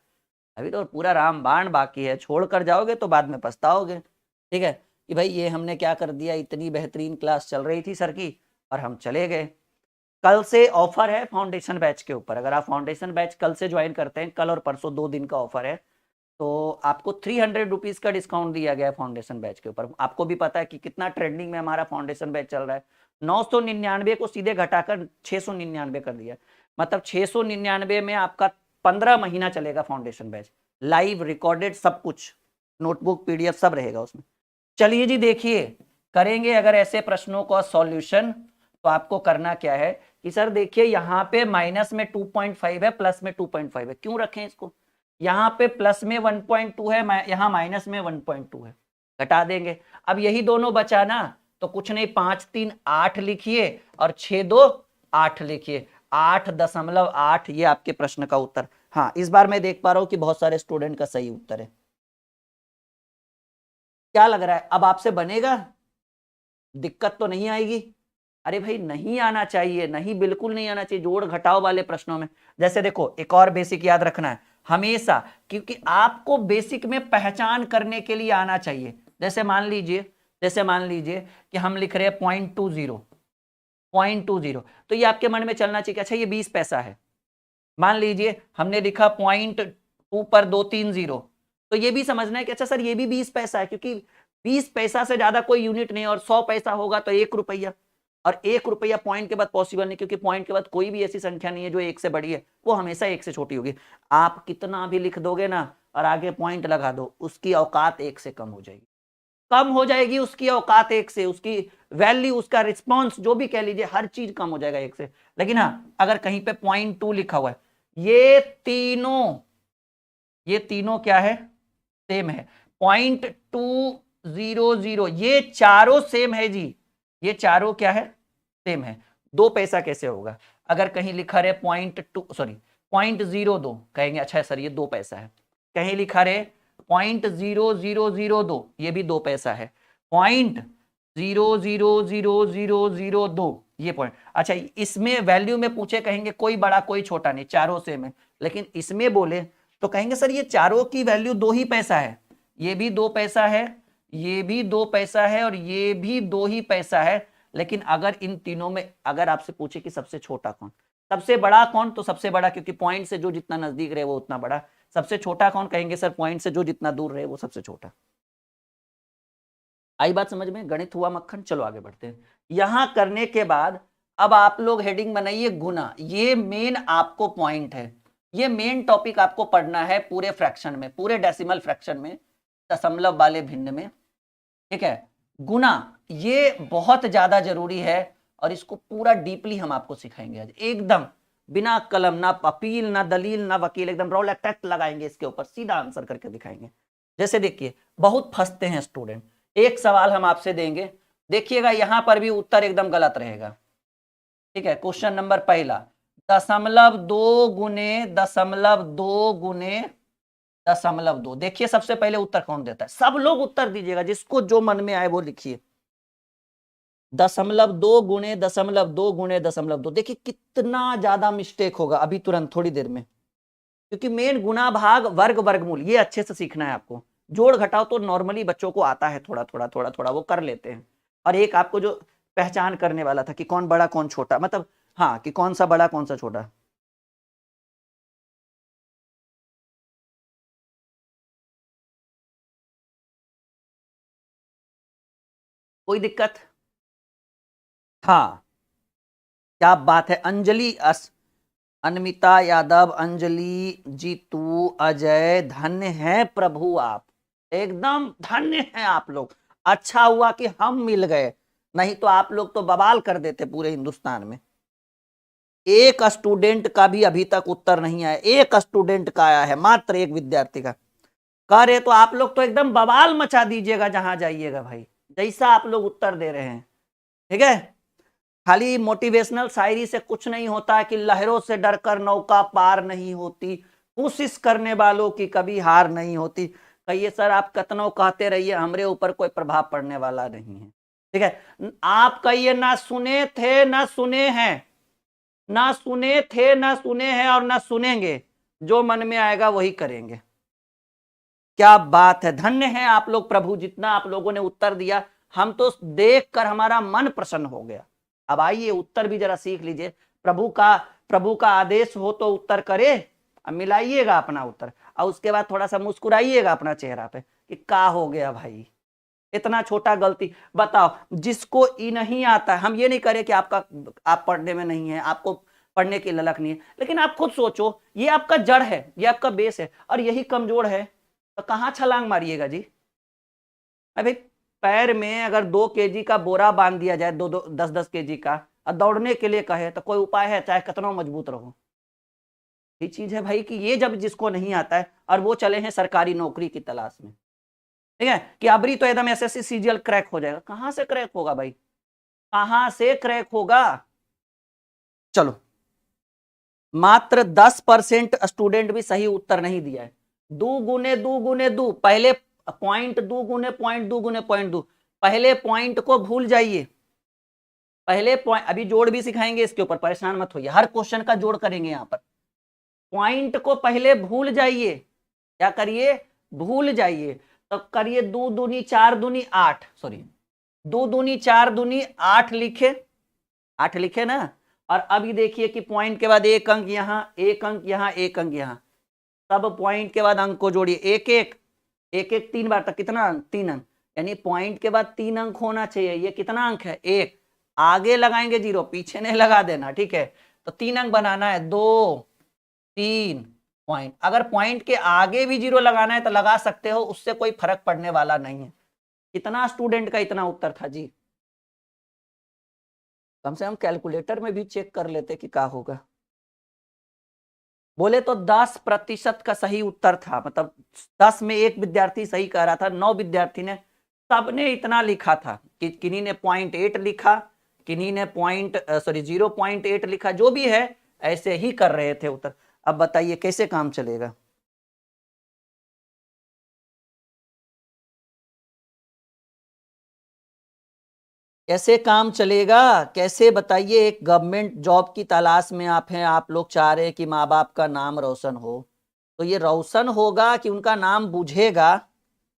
अभी तो पूरा रामबाण बाकी है। छोड़कर जाओगे तो बाद में पछताओगे। ठीक है कि भाई ये हमने क्या कर दिया, इतनी बेहतरीन क्लास चल रही थी सर की और हम चले गए। कल से ऑफर है फाउंडेशन बैच के ऊपर, अगर आप फाउंडेशन बैच कल से ज्वाइन करते हैं, कल और परसों 2 दिन का ऑफर है, तो आपको 300 रुपीज का डिस्काउंट दिया गया है फाउंडेशन बैच के ऊपर। आपको भी पता है कि कितना ट्रेंडिंग में हमारा फाउंडेशन बैच चल रहा है। 999 को सीधे घटाकर 699 कर दिया, मतलब 699 में आपका 15 महीना चलेगा फाउंडेशन बैच, लाइव रिकॉर्डेड सब कुछ, नोटबुक पीडीएफ सब रहेगा उसमें। चलिए जी देखिए, करेंगे अगर ऐसे प्रश्नों का सॉल्यूशन तो आपको करना क्या है कि सर देखिए यहाँ पे माइनस में 2.5 है, प्लस में 2.5 है, क्यों रखें इसको? यहाँ पे प्लस में 1.2 है, यहाँ माइनस में 1.2 है, घटा देंगे। अब यही दोनों बचा ना, तो कुछ नहीं, 5 3 8 लिखिए और 6 2 8 लिखिए, 8.8 ये आपके प्रश्न का उत्तर। हाँ, इस बार मैं देख पा रहा हूं कि बहुत सारे स्टूडेंट का सही उत्तर है। क्या लग रहा है अब आपसे बनेगा? दिक्कत तो नहीं आएगी? अरे भाई नहीं आना चाहिए, नहीं बिल्कुल नहीं आना चाहिए जोड़ घटाव वाले प्रश्नों में। जैसे देखो एक और बेसिक याद रखना है हमेशा, क्योंकि आपको बेसिक में पहचान करने के लिए आना चाहिए। जैसे मान लीजिए कि हम लिख रहे हैं 0.20, तो ये आपके मन में चलना चाहिए कि अच्छा ये 20 पैसा है। मान लीजिए हमने लिखा 0.2 पर 230, तो ये भी समझना है कि अच्छा सर ये भी 20 पैसा है, क्योंकि 20 पैसा से ज्यादा कोई यूनिट नहीं, और 100 पैसा होगा तो 1 रुपया, और 1 रुपया पॉइंट के बाद पॉसिबल नहीं, क्योंकि पॉइंट के बाद कोई भी ऐसी संख्या नहीं है जो 1 से बड़ी है, वो हमेशा 1 से छोटी होगी। आप कितना भी लिख दोगे ना और आगे पॉइंट लगा दो, उसकी औकात 1 से कम हो जाएगी, कम हो जाएगी उसकी औकात 1 से, उसकी वैल्यू, उसका रिस्पॉन्स जो भी कह लीजिए, हर चीज कम हो जाएगा 1 से। लेकिन हाँ अगर कहीं पे 0.2 लिखा हुआ है, ये तीनों क्या है, सेम है। 0.200 ये चारों सेम है जी, ये चारों क्या है, सेम है। 2 पैसा कैसे होगा? अगर कहीं लिखा रहे 0.02 कहेंगे अच्छा सर ये 2 पैसा है। कहीं लिखा रहे 0.00002, ये भी 2 पैसा है। 0.00002 ये पॉइंट। अच्छा इसमें वैल्यू में पूछे कहेंगे कोई बड़ा कोई छोटा नहीं, चारों सेम है। लेकिन इसमें बोले तो कहेंगे सर ये चारों की वैल्यू 2 ही पैसा है, ये भी 2 पैसा है, ये भी 2 पैसा है, और ये भी 2 ही पैसा है। लेकिन अगर इन तीनों में अगर आपसे पूछे कि सबसे छोटा कौन, सबसे बड़ा कौन, तो सबसे बड़ा, क्योंकि पॉइंट से जो जितना नजदीक रहे वो उतना बड़ा। सबसे छोटा कौन, कहेंगे सर पॉइंट से जो जितना दूर रहे वो सबसे छोटा। आई बात समझ में? गणित हुआ मक्खन। चलो आगे बढ़ते हैं। यहां करने के बाद अब आप लोग हेडिंग बनाइए गुना, ये मेन आपको पॉइंट है, ये मेन टॉपिक आपको पढ़ना है पूरे फ्रैक्शन में, पूरे डेसिमल फ्रैक्शन में, दशमलव वाले भिन्न में। ठीक है, गुना ये बहुत ज्यादा जरूरी है, और इसको पूरा डीपली हम आपको सिखाएंगे आज, एकदम बिना कलम, ना अपील, ना दलील, ना वकील, एकदम रॉल अटैक लगाएंगे इसके ऊपर, सीधा आंसर करके दिखाएंगे। जैसे देखिए बहुत फंसते हैं स्टूडेंट, एक सवाल हम आपसे देंगे, देखिएगा यहां पर भी उत्तर एकदम गलत रहेगा। ठीक है, क्वेश्चन नंबर पहला, 0.2 देखिए सबसे पहले उत्तर कौन देता है, सब लोग उत्तर दीजिएगा, जिसको जो मन में आए वो लिखिए। 0.2 देखिए कितना ज्यादा मिस्टेक होगा अभी तुरंत थोड़ी देर में, क्योंकि मेन गुना भाग वर्ग वर्गमूल ये अच्छे से सीखना है आपको। जोड़ घटाव तो नॉर्मली बच्चों को आता है, थोड़ा थोड़ा वो कर लेते हैं। और एक आपको जो पहचान करने वाला था कि कौन बड़ा कौन छोटा, मतलब हाँ कि कौन सा बड़ा कौन सा छोटा। कोई दिक्कत? हाँ, क्या बात है। अंजलि अनमिता यादव, अंजलि जीतू, अजय, धन्य है प्रभु आप, एकदम धन्य हैं आप लोग। अच्छा हुआ कि हम मिल गए, नहीं तो आप लोग तो बवाल कर देते पूरे हिंदुस्तान में। एक स्टूडेंट का भी अभी तक उत्तर नहीं आया, एक स्टूडेंट का आया है, मात्र एक विद्यार्थी का। कह रहे तो आप लोग तो एकदम बवाल मचा दीजिएगा जहां जाइएगा भाई, जैसा आप लोग उत्तर दे रहे हैं। ठीक है, खाली मोटिवेशनल शायरी से कुछ नहीं होता कि लहरों से डरकर नौका पार नहीं होती, कोशिश करने वालों की कभी हार नहीं होती। कहिए सर आप कतनों कहते रहिए, हमरे ऊपर कोई प्रभाव पड़ने वाला नहीं है। ठीक है, आप कहिए ना सुने थे ना सुने हैं, ना सुने थे ना सुने हैं और ना सुनेंगे, जो मन में आएगा वही करेंगे। क्या बात है, धन्य है आप लोग प्रभु, जितना आप लोगों ने उत्तर दिया हम तो देखकर हमारा मन प्रसन्न हो गया। अब आइए उत्तर भी जरा सीख लीजिए। प्रभु का आदेश हो तो उत्तर करे। अब मिलाइएगा अपना उत्तर और उसके बाद थोड़ा सा मुस्कुराइएगा अपना चेहरा पे कि का हो गया भाई, इतना छोटा गलती। बताओ, जिसको ई नहीं आता, हम ये नहीं करें कि आप पढ़ने में नहीं है, आपको पढ़ने की ललक नहीं है, लेकिन आप खुद सोचो, ये आपका जड़ है, ये आपका बेस है, और यही कमजोर है, तो कहां छलांग मारिएगा जी। अभी पैर में अगर 2 केजी का बोरा बांध दिया जाए, 10-10 केजी का, और दौड़ने के लिए कहे तो कोई उपाय है, चाहे कितना मजबूत रहो। ये चीज है भाई कि ये जब जिसको नहीं आता है और वो चले हैं सरकारी नौकरी की तलाश में, ठीक है, कि अबरी तो एकदम एसएससी सीजीएल क्रैक हो जाएगा। कहां से क्रैक होगा भाई, कहां से क्रैक होगा। चलो, मात्र 10% स्टूडेंट भी सही उत्तर नहीं दिया है। 2 × 2 × 2, पहले पॉइंट 2 × 2 × 2 पहले पॉइंट को भूल जाइए। पहले पॉइंट, अभी जोड़ भी सिखाएंगे इसके ऊपर, परेशान मत होइए, हर क्वेश्चन का जोड़ करेंगे यहां पर। पॉइंट को पहले भूल जाइए, क्या करिए, भूल जाइए। तो करिए 2 × 2 = 4 × 2 = 8, सॉरी 2 × 2 = 4 × 2 = 8 लिखे, 8 लिखे ना। और अभी देखिए कि पॉइंट के बाद एक अंक यहां, एक अंक यहां, एक अंक यहां, तब पॉइंट के बाद अंक को जोड़िए, एक एक एक एक 3 बार तक, कितना अंक, 3 अंक, यानी पॉइंट के बाद 3 अंक होना चाहिए। ये कितना अंक है, एक, आगे लगाएंगे जीरो, पीछे नहीं लगा देना, ठीक है। तो 3 अंक बनाना है, 2 3 पॉइंट। अगर पॉइंट के आगे भी जीरो लगाना है तो लगा सकते हो, उससे कोई फर्क पड़ने वाला नहीं है। कितना स्टूडेंट का इतना उत्तर था जी, कम से कम कैलकुलेटर में भी चेक कर लेते कि क्या होगा। बोले तो 10% का सही उत्तर था, मतलब 10 में एक विद्यार्थी सही कह रहा था, 9 विद्यार्थी ने, सबने इतना लिखा था कि किन्हीं ने 0.8 लिखा, किन्हीं ने 0.8 लिखा, जो भी है ऐसे ही कर रहे थे उत्तर। अब बताइए कैसे काम चलेगा। कैसे काम चलेगा, कैसे बताइए। एक गवर्नमेंट जॉब की तलाश में आप हैं, आप लोग चाह रहे हैं कि माँ बाप का नाम रोशन हो, तो ये रोशन होगा कि उनका नाम बुझेगा,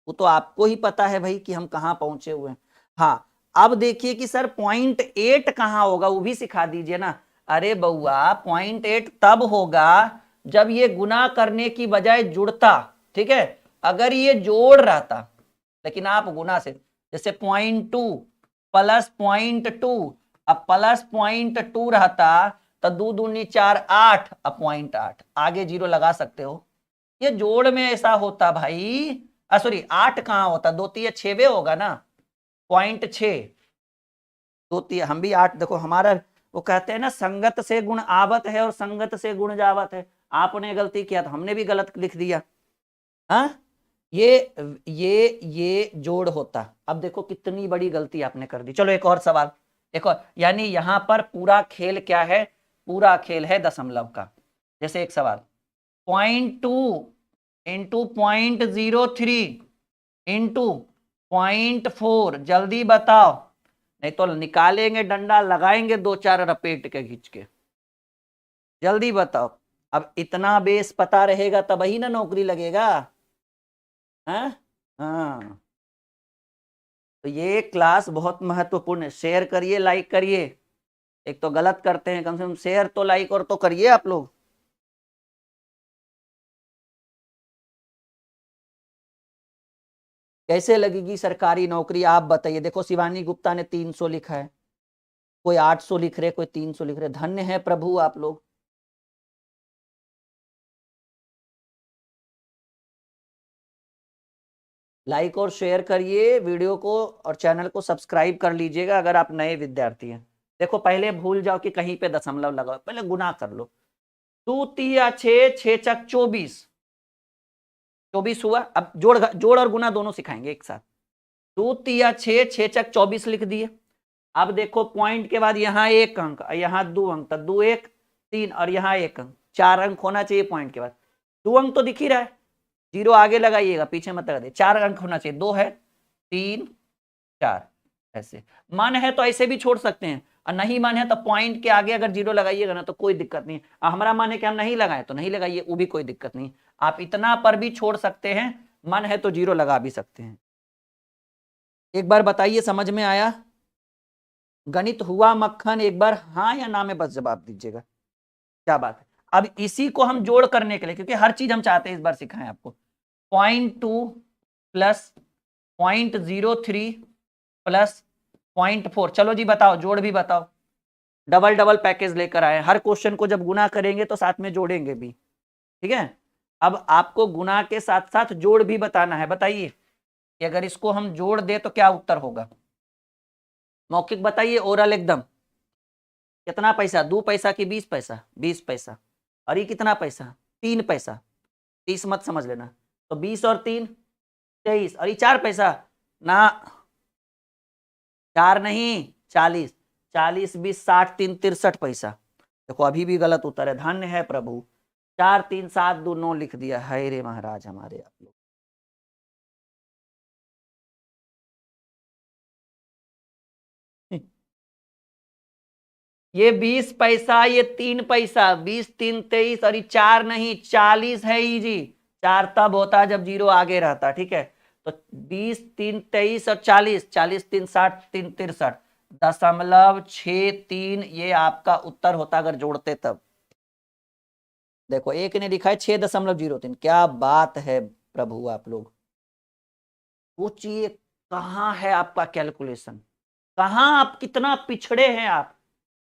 वो तो आपको ही पता है भाई कि हम कहाँ पहुंचे हुए हैं। हाँ, अब देखिए कि सर 0.8 कहाँ होगा, वो भी सिखा दीजिए ना। अरे बउआ, 0.8 तब होगा जब ये गुना करने की बजाय जुड़ता, ठीक है। अगर ये जोड़ रहता, लेकिन आप गुना से, जैसे 0.2 + 0.2, अब +0.2 रहता तो 2 × 2 = 4, 8, अब 0.8 आगे जीरो लगा सकते हो। ये जोड़ में ऐसा होता भाई, सॉरी 8 कहाँ होता, 2 × 3 = 6 होगा ना, 0.6, 2 × 3 हम भी 8, देखो हमारा, वो कहते हैं ना संगत से गुण आवत है और संगत से गुण जावत है। आपने गलती किया तो हमने भी गलत लिख दिया। हाँ, ये जोड़ होता। अब देखो कितनी बड़ी गलती आपने कर दी। चलो एक और सवाल, एक और, यानी यहां पर पूरा खेल क्या है, पूरा खेल है दशमलव का। जैसे एक सवाल, 0.2 × 0.03 × 0.4, जल्दी बताओ, नहीं तो निकालेंगे डंडा, लगाएंगे 2-4 रपेट के खींच के। जल्दी बताओ। अब इतना बेस पता रहेगा तब ही ना नौकरी लगेगा। हाँ हाँ, तो ये क्लास बहुत महत्वपूर्ण है, शेयर करिए, लाइक करिए। एक तो गलत करते हैं, कम से कम शेयर तो लाइक और तो करिए आप लोग। कैसे लगेगी सरकारी नौकरी आप बताइए। देखो शिवानी गुप्ता ने 300 लिखा है, कोई 800 लिख रहे, कोई 300 लिख रहे। धन्य है प्रभु आप लोग। लाइक और शेयर करिए वीडियो को और चैनल को सब्सक्राइब कर लीजिएगा अगर आप नए विद्यार्थी हैं। देखो पहले भूल जाओ कि कहीं पे दशमलव लगाओ, पहले गुना कर लो। 2 3 6 6 24, 24 हुआ। अब जोड़ जोड़ और गुना दोनों सिखाएंगे एक साथ। 2 3 6 6 24 लिख दिए। अब देखो पॉइंट के बाद यहाँ 1 अंक, यहाँ 2 अंक, तो 2 1 3 और यहाँ 1 अंक, 4 अंक होना चाहिए पॉइंट के बाद। 2 अंक तो दिख ही रहा है, जीरो आगे लगाइएगा, पीछे मत लगा दे। 4 अंक होना चाहिए, 2 है, 3 4। ऐसे मन है तो ऐसे भी छोड़ सकते हैं, और नहीं मन है तो पॉइंट के आगे अगर जीरो लगाइएगा ना तो कोई दिक्कत नहीं। हमारा मन है कि हम नहीं लगाए तो नहीं लगाइए, वो भी कोई दिक्कत नहीं। आप इतना पर भी छोड़ सकते हैं, मन है तो जीरो लगा भी सकते हैं। एक बार बताइए समझ में आया? गणित हुआ मक्खन, एक बार हाँ या ना में बस जवाब दीजिएगा। क्या बात है। अब इसी को हम जोड़ करने के लिए, क्योंकि हर चीज हम चाहते हैं इस बार सिखाएं आपको। 0.2 प्लस 0.03 प्लस 0.4, चलो जी बताओ, जोड़ भी बताओ। डबल डबल पैकेज लेकर आए, हर क्वेश्चन को जब गुना करेंगे तो साथ में जोड़ेंगे भी, ठीक है। अब आपको गुना के साथ साथ जोड़ भी बताना है। बताइए कि अगर इसको हम जोड़ दे तो क्या उत्तर होगा। मौखिक बताइए, ओरल एकदम। कितना पैसा, 2 पैसा कि 20 पैसा? 20 पैसा। और ये कितना पैसा? 3 पैसा। 30 मत समझ लेना। तो 20 और 3 23, और ये 4 पैसा ना, 4 नहीं, 40। 40 20 60 3 63 पैसा। देखो अभी भी गलत उत्तर है, धन्य है प्रभु। 4 3 7 2 9 लिख दिया है रे महाराज हमारे आप लोग। ये 20 पैसा, ये 3 पैसा, 20 3 23, और ये 4 नहीं, 40 है ही जी। 4 तब होता जब जीरो आगे रहता, ठीक है। तो 20 3 23 और 40, 40 3 60 3 63, 0.63 ये आपका उत्तर होता अगर जोड़ते तब। देखो एक ने लिखा है 6.03। क्या बात है प्रभु आप लोग। सोचिए कहाँ है आपका कैलकुलेशन, कहाँ आप कितना पिछड़े हैं आप।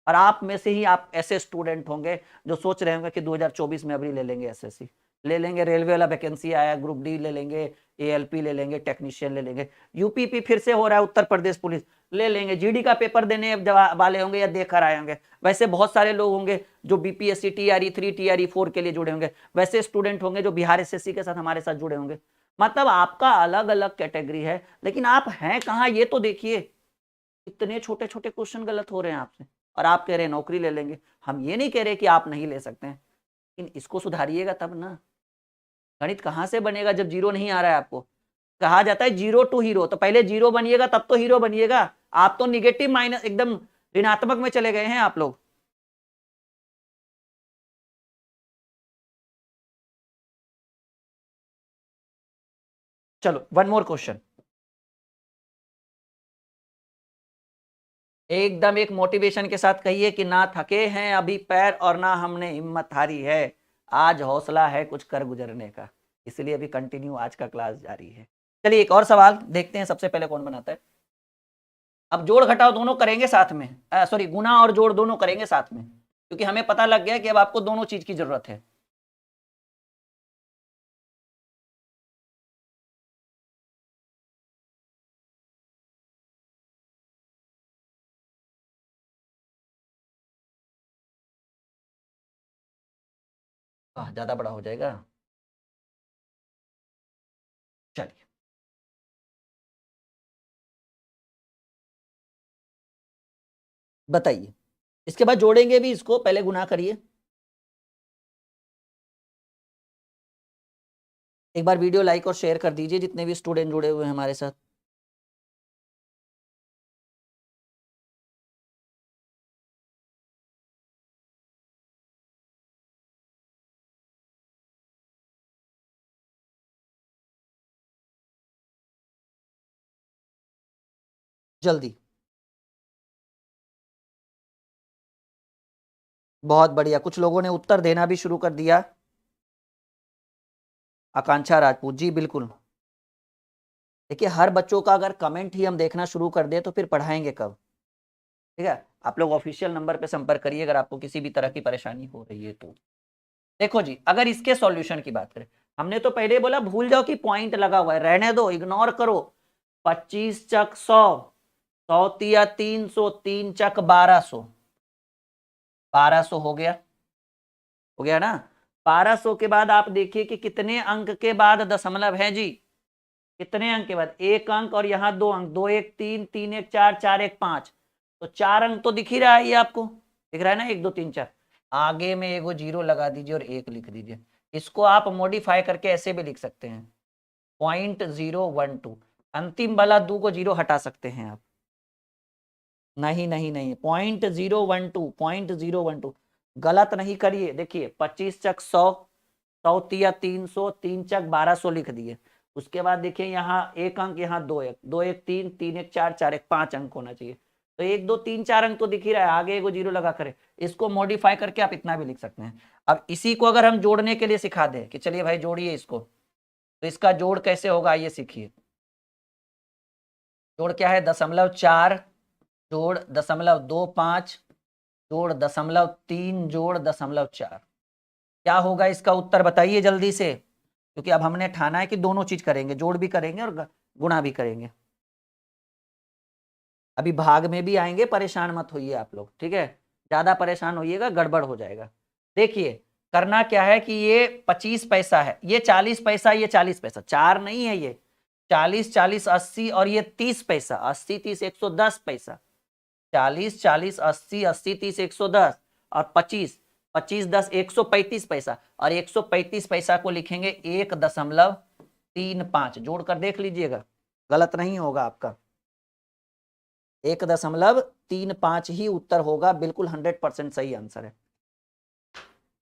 और आप में से ही आप ऐसे स्टूडेंट होंगे जो सोच रहे होंगे कि 2024 में अभी ले लेंगे एसएससी, ले लेंगे, रेलवे वाला वैकेंसी आया, ग्रुप डी ले लेंगे, एएलपी ले लेंगे, टेक्नीशियन ले लेंगे, यूपीपी फिर से हो रहा है, उत्तर प्रदेश पुलिस ले लेंगे, जीडी का पेपर देने वाले होंगे या देकर आए होंगे। वैसे बहुत सारे लोग होंगे जो बीपीएससी TRE 3 TRE 4 के लिए जुड़े होंगे। वैसे स्टूडेंट होंगे जो बिहार एसएससी के साथ हमारे साथ जुड़े होंगे। मतलब आपका अलग अलग कैटेगरी है, लेकिन आप हैं कहाँ ये तो देखिए। इतने छोटे छोटे क्वेश्चन गलत हो रहे हैं आपसे, और आप कह रहे हैं नौकरी ले लेंगे। हम ये नहीं कह रहे कि आप नहीं ले सकते हैं, लेकिन इसको सुधारिएगा तब ना। गणित कहाँ से बनेगा जब जीरो नहीं आ रहा है आपको। कहा जाता है जीरो टू हीरो, तो पहले जीरो बनिएगा तब तो हीरो बनिएगा। आप तो निगेटिव माइनस एकदम ऋणात्मक में चले गए हैं आप लोग। चलो वन मोर क्वेश्चन। एकदम एक मोटिवेशन के साथ कहिए कि ना थके हैं अभी पैर और ना हमने हिम्मत हारी है, आज हौसला है कुछ कर गुजरने का, इसलिए अभी कंटिन्यू आज का क्लास जारी है। चलिए एक और सवाल देखते हैं, सबसे पहले कौन बनाता है। अब जोड़ घटाव दोनों करेंगे साथ में, सॉरी गुना और जोड़ दोनों करेंगे साथ में, क्योंकि हमें पता लग गया कि अब आपको दोनों चीज की जरूरत है। ज्यादा बड़ा हो जाएगा। चलिए बताइए, इसके बाद जोड़ेंगे भी, इसको पहले गुना करिए। एक बार वीडियो लाइक और शेयर कर दीजिए जितने भी स्टूडेंट जुड़े हुए हैं हमारे साथ। जल्दी। बहुत बढ़िया, कुछ लोगों ने उत्तर देना भी शुरू कर दिया। आकांक्षा राजपूत जी बिल्कुल। देखिए हर बच्चों का अगर कमेंट ही हम देखना शुरू कर दे तो फिर पढ़ाएंगे कब। ठीक है, आप लोग ऑफिशियल नंबर पे संपर्क करिए अगर आपको किसी भी तरह की परेशानी हो रही है तो। देखो जी, अगर इसके सॉल्यूशन की बात करें, हमने तो पहले बोला भूल जाओ कि पॉइंट लगा हुआ है, रहने दो, इग्नोर करो। 25 चक 100, 100 तिया 300, 3 चक 1200, 1200 हो गया ना। 1200 के बाद आप देखिए कि कितने अंक के बाद दशमलव है जी, कितने अंक के बाद, एक अंक और यहाँ दो अंक, 2 1 3, 3 1 4, 4 1 5, तो 4 अंक तो दिख ही रहा है, ये आपको दिख रहा है ना, 1 2 3 4। आगे में एगो जीरो लगा दीजिए और 1 लिख दीजिए। इसको आप मॉडिफाई करके ऐसे भी लिख सकते हैं, 0.012। अंतिम वाला 2 को जीरो हटा सकते हैं आप। नहीं नहीं नहीं, 0.012, 0.012 गलत नहीं करिए। देखिए 25 चक 100, 100 तिया 300, 3 चक 1200 लिख दिए। उसके बाद देखिए यहाँ एक अंक, यहाँ 2 1, 2 1 3, 3 1 4, 4 1 5 अंक होना चाहिए। तो 1 2 3 4 अंक तो दिख ही रहा है, आगे एगो जीरो लगा करे। इसको मॉडिफाई करके आप इतना भी लिख सकते हैं। अब इसी को अगर हम जोड़ने के लिए सिखा दें कि चलिए भाई जोड़िए इसको, तो इसका जोड़ कैसे होगा आइए सीखिए। जोड़ क्या है, 0.4 जोड़ 0.25 जोड़ 0.3 जोड़ 0.4। क्या होगा इसका उत्तर बताइए जल्दी से, क्योंकि अब हमने ठाना है कि दोनों चीज करेंगे, जोड़ भी करेंगे और गुणा भी करेंगे। अभी भाग में भी आएंगे, परेशान मत होइए आप लोग, ठीक है, ज्यादा परेशान होइएगा गड़बड़ हो जाएगा। देखिए करना क्या है कि ये 25 पैसा है, ये 40 पैसा, ये 40 पैसा, चार नहीं है ये, 40 40 80 और ये 30 पैसा, 80 30 110 पैसा, 40 40 80 80 30 110 और 25 25 10 135 पैसा, और 135 पैसा को लिखेंगे 1.35, जोड़कर देख लीजिएगा, गलत नहीं होगा आपका, 1.35 ही उत्तर होगा, बिल्कुल 100% सही आंसर है।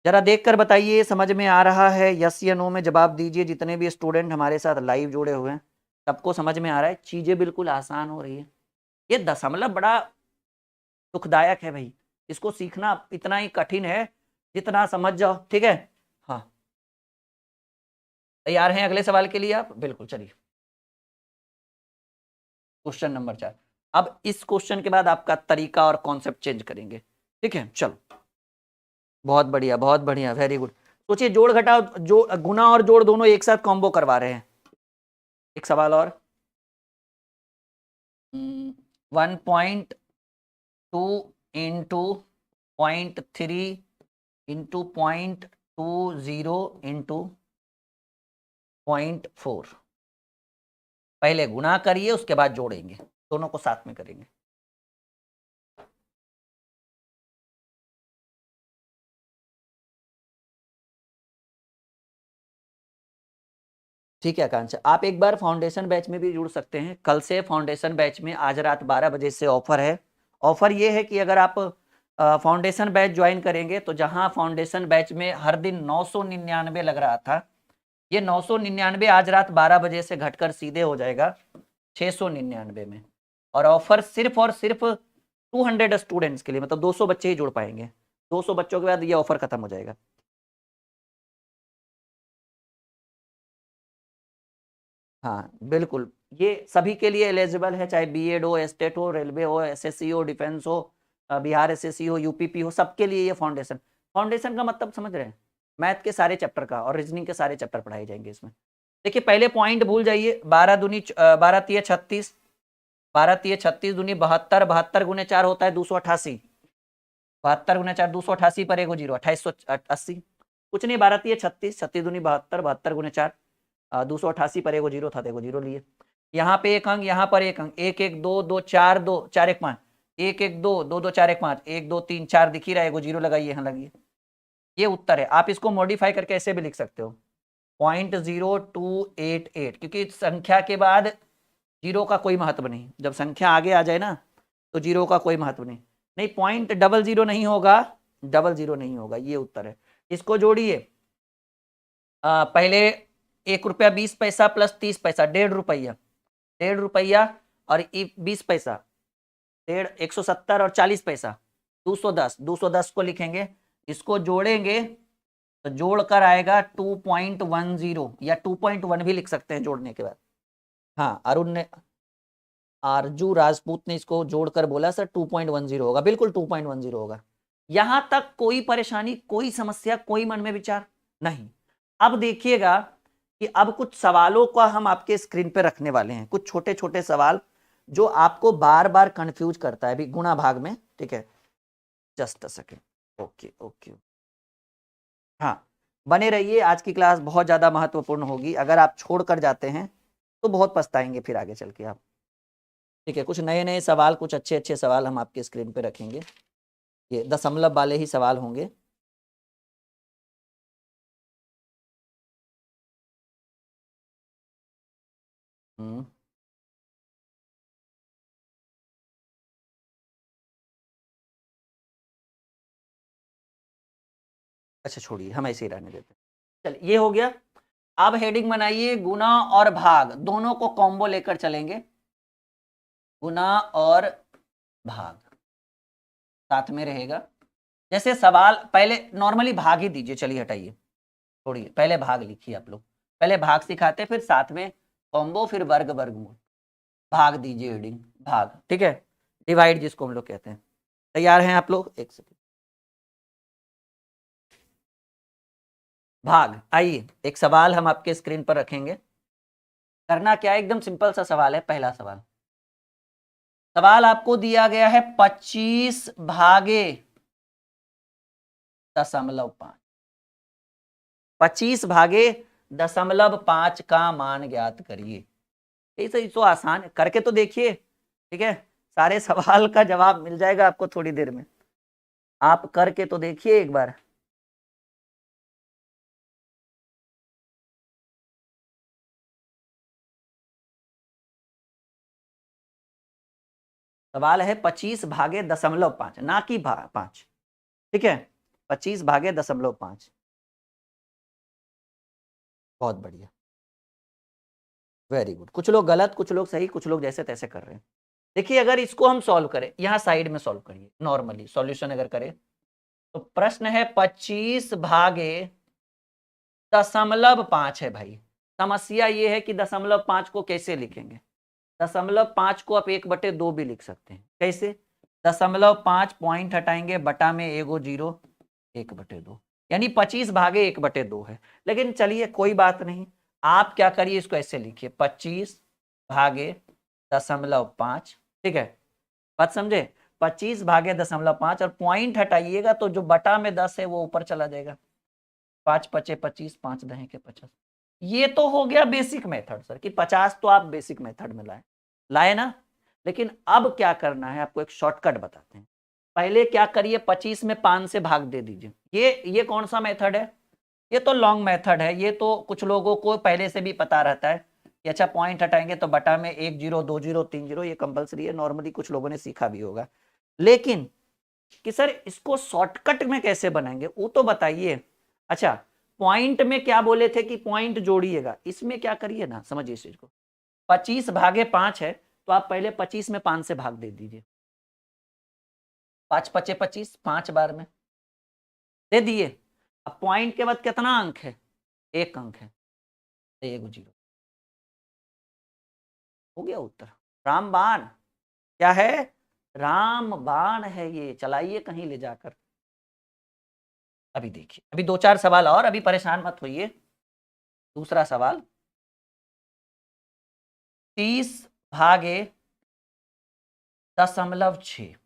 जरा देखकर बताइए समझ में आ रहा है, यस या नो में जवाब दीजिए। जितने भी स्टूडेंट हमारे साथ लाइव जुड़े हुए हैं सबको समझ में आ रहा है, चीजें बिल्कुल आसान हो रही है। ये दशमलव बड़ा दुखदायक है भाई, इसको सीखना इतना ही कठिन है जितना समझ जाओ, ठीक है। हाँ तैयार हैं अगले सवाल के लिए आप, बिल्कुल चलिए। Question number 4। अब इस क्वेश्चन के बाद आपका तरीका और कॉन्सेप्ट चेंज करेंगे, ठीक है। चलो बहुत बढ़िया बहुत बढ़िया, वेरी गुड। सोचिए जोड़ घटाओ, जो गुना और जोड़ दोनों एक साथ कॉम्बो करवा रहे हैं। एक सवाल और, 1.2 इंटू 0.3 इंटू 0.20 इंटू 0.4। पहले गुना करिए उसके बाद जोड़ेंगे, दोनों को साथ में करेंगे। ठीक है आकांक्षा, आप एक बार फाउंडेशन बैच में भी जुड़ सकते हैं। कल से फाउंडेशन बैच में आज रात 12 बजे से ऑफर है। ऑफर ये है कि अगर आप फाउंडेशन बैच ज्वाइन करेंगे तो जहां फाउंडेशन बैच में हर दिन 999 लग रहा था, ये 999 आज रात 12 बजे से घटकर सीधे हो जाएगा 699 में। और ऑफर सिर्फ और सिर्फ 200 स्टूडेंट्स के लिए, मतलब 200 बच्चे ही जुड़ पाएंगे। 200 बच्चों के बाद ये ऑफर खत्म हो जाएगा। हाँ बिल्कुल, ये सभी के लिए एलिजिबल है, चाहे बीएड हो, एस्टेट हो, रेलवे हो, एसएससी हो, डिफेंस हो, बिहार एसएससी हो, यूपीपी हो, सबके लिए ये फाउंडेशन। फाउंडेशन का मतलब समझ रहे हैं, मैथ के सारे चैप्टर का और रीजनिंग के सारे चैप्टर पढ़ाए जाएंगे इसमें। देखिए पहले पॉइंट भूल जाइए, 12 दूनी 12 तिया 36, 12 तिया 36 दूनी 72, 72 गुने 4 होता है 288, 72 गुने 4 288 पर एगो जीरो 2880, कुछ नहीं, 12 तिया 36, 36 दूनी 72, 72 गुने 4 288 पर एगो जीरो था, देखो जीरो लिए। यहाँ पे एक अंक, यहाँ पर एक अंक, 1 1 2 2 4 2 4 1 5, 1 1 2 2 2 4 1 5, 1 2 3 4 दिख ही रहा है, एगो जीरो लगाइए, यहाँ लगिए। ये उत्तर है। आप इसको मॉडिफाई करके ऐसे भी लिख सकते हो 0.0288, क्योंकि संख्या के बाद जीरो का कोई महत्व नहीं, जब संख्या आगे आ जाए ना तो जीरो का कोई महत्व नहीं। नहीं 0.00 नहीं होगा, 00 नहीं होगा, ये उत्तर है। इसको जोड़िए, पहले 1 रुपया 20 पैसा प्लस 30 पैसा, 1.5 रुपया, 1.5 रुपया और 20 पैसा, 170 और 40 पैसा 210, 210 को लिखेंगे, इसको जोड़ेंगे तो जोड़कर आएगा 2.10 या 2.1 भी लिख सकते हैं जोड़ने के बाद। हाँ, आरजू राजपूत ने इसको जोड़कर बोला सर 2.10 होगा, बिल्कुल 2.10 होगा। यहां तक कोई परेशानी, कोई समस्या, कोई मन में विचार नहीं। अब देखिएगा कि अब कुछ सवालों का हम आपके स्क्रीन पे रखने वाले हैं, कुछ छोटे छोटे सवाल जो आपको बार बार कंफ्यूज करता है अभी गुणा भाग में, ठीक है। Just a second, okay okay, हाँ बने रहिए, आज की क्लास बहुत ज्यादा महत्वपूर्ण होगी। अगर आप छोड़ कर जाते हैं तो बहुत पछताएंगे फिर आगे चल के आप, ठीक है। कुछ नए नए सवाल, कुछ अच्छे अच्छे सवाल हम आपके स्क्रीन पे रखेंगे, ये दशमलव वाले ही सवाल होंगे। अच्छा छोड़िए, हम ऐसे ही रहने देते हैं। चलिए ये हो गया। अब हेडिंग बनाइए गुना और भाग, दोनों को कॉम्बो लेकर चलेंगे। गुना और भाग साथ में रहेगा। जैसे सवाल पहले नॉर्मली भाग ही दीजिए, चलिए हटाइए, छोड़िए, पहले भाग लिखिए आप लोग, पहले भाग सिखाते फिर साथ में कॉम्बो, फिर वर्ग वर्गमूल। भाग दीजिए हेडिंग भाग, ठीक है, डिवाइड जिसको हम लोग कहते हैं। तैयार हैं आप लोग? एक सेकेंड, भाग। आइए एक सवाल हम आपके स्क्रीन पर रखेंगे। करना क्या है, एकदम सिंपल सा सवाल है। पहला सवाल, सवाल आपको दिया गया है 25 भागे 0.5, 25 भागे 0.5 का मान ज्ञात करिए। ऐसे तो आसान है, करके तो देखिए, ठीक है। सारे सवाल का जवाब मिल जाएगा आपको थोड़ी देर में, आप करके तो देखिए एक बार। सवाल है 25 भागे 0.5, ना कि 5, ठीक है। 25 भागे 0.5, बहुत बढ़िया, वेरी गुड। कुछ लोग गलत, कुछ लोग सही, कुछ लोग जैसे तैसे कर रहे हैं। देखिए अगर इसको हम सॉल्व करें, यहां साइड में सॉल्व करिए, नॉर्मली सॉल्यूशन अगर करें तो प्रश्न है 25 भागे 0.5 है भाई। समस्या ये है कि 0.5 को कैसे लिखेंगे। 0.5 को आप 1/2 भी लिख सकते हैं। कैसे? 0.5 पॉइंट हटाएंगे, बटा में एगो जीरो, 1/2, यानी 25 भागे 1/2 है। लेकिन चलिए कोई बात नहीं, आप क्या करिए, इसको ऐसे लिखिए 25 भागे 0.5, ठीक है। बात समझे? 25 भागे 0.5 और पॉइंट हटाइएगा तो जो बटा में 10 है वो ऊपर चला जाएगा। 5 पचे 25, 5 दहे के 50। ये तो हो गया बेसिक मेथड सर, कि 50 तो आप बेसिक मेथड में लाए ना। लेकिन अब क्या करना है, आपको एक शॉर्टकट बताते हैं। पहले क्या करिए, 25 में 5 से भाग दे दीजिए। ये कौन सा मेथड है? ये तो लॉन्ग मेथड है। ये तो कुछ लोगों को पहले से भी पता रहता है कि अच्छा पॉइंट हटाएंगे तो बटा में 1 0 2 0 3 0, ये कंपलसरी है, नॉर्मली कुछ लोगों ने सीखा भी होगा। लेकिन कि सर इसको शॉर्टकट में कैसे बनाएंगे वो तो बताइए। अच्छा पॉइंट में क्या बोले थे कि पॉइंट जोड़िएगा, इसमें क्या करिए ना, समझिए इस चीज को। 25 भागे 5 है तो आप पहले 25 में 5 से भाग दे दीजिए। 5 पचे 25, 5 बार में दे दिए। अब पॉइंट के बाद कितना अंक है? 1 अंक है, तो 1 0 हो गया उत्तर। रामबाण क्या है? रामबाण है। ये चलाइए कहीं ले जाकर। अभी देखिए, अभी 2-4 सवाल और, अभी परेशान मत होइए। दूसरा सवाल, 30 भागे 0.6,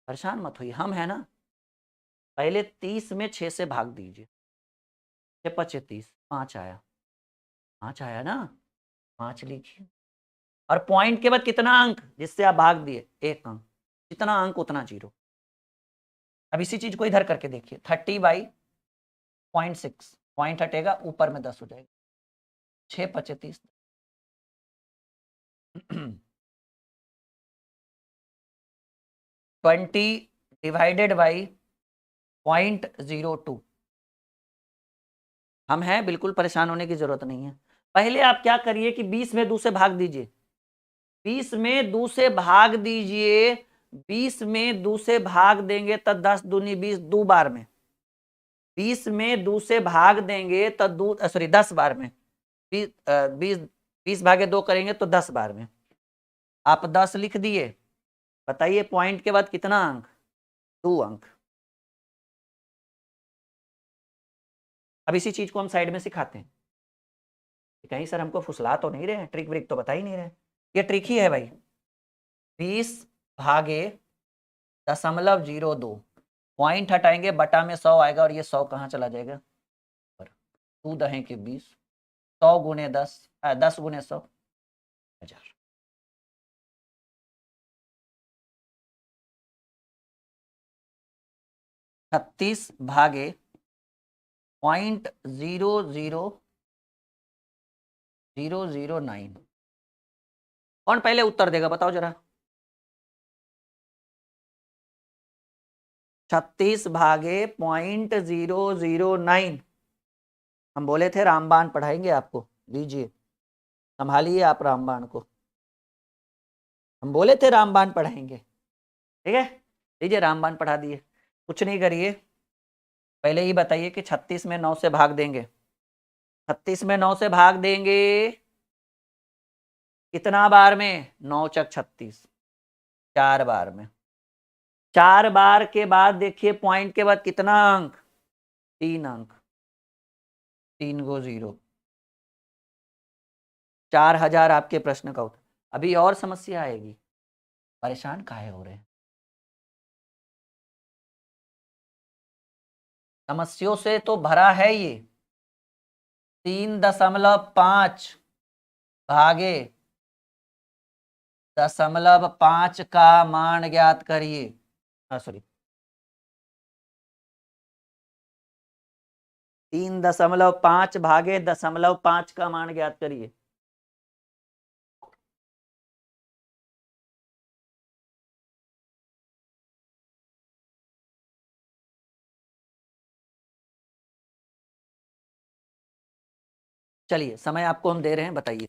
परेशान मत होइए, हम है ना। पहले 30 में 6 से भाग दीजिए, 6 पचे 30, 5 आया, 5 आया ना, 5 लिखिए। और पॉइंट के बाद कितना अंक जिससे आप भाग दिए? 1 अंक, जितना अंक उतना जीरो। अब इसी चीज को इधर करके देखिए, 30/0.6, पॉइंट हटेगा ऊपर में 10 हो जाएगा, 6 पचे 30। 20/0.02, हम हैं, बिल्कुल परेशान होने की जरूरत नहीं है। पहले आप क्या करिए कि 20 में 2 से भाग दीजिए, 20 में 2 से भाग दीजिए, 20 में 2 से भाग देंगे तो 10 दूनी 20, 2 बार में। 20 में 2 से भाग देंगे तो 10 बार में। 20 भागे 2 करेंगे तो 10 बार में। आप 10 लिख दिए। बताइए पॉइंट के बाद कितना अंक? 2 अंक। अब इसी चीज को हम साइड में सिखाते हैं। कहीं सर हमको फुसला तो नहीं रहे हैं, ट्रिक व्रिक तो बता ही नहीं रहे। ये ट्रिक ही है भाई। 20 भागे 0.02, पॉइंट हटाएंगे, बटा में 100 आएगा और ये 100 कहाँ चला जाएगा? 2 दहें के 20, 100 गुने 10, 10 गुने 100, 1000। छत्तीस भागे 0.00009। कौन पहले उत्तर देगा बताओ जरा? 36 भागे 0.009। हम बोले थे रामबाण पढ़ाएंगे आपको, लीजिए संभालिए आप रामबाण को। हम बोले थे रामबाण पढ़ाएंगे, ठीक है, लीजिए रामबाण पढ़ा दिए। कुछ नहीं करिए, पहले ही बताइए कि 36 में 9 से भाग देंगे। 36 में 9 से भाग देंगे कितना बार में? 9 चक 36, 4 बार में। 4 बार के बाद देखिए पॉइंट के बाद कितना अंक? 3 अंक। 3 गो 0, 4000 आपके प्रश्न का उत्तर। अभी और समस्या आएगी, परेशान काहे हो रहे हैं? समस्याओं से तो भरा है ये। 3.5 भागे 0.5 का मान ज्ञात करिए। सॉरी, 3.5 भागे 0.5 का मान ज्ञात करिए। चलिए समय आपको हम दे रहे हैं, बताइए।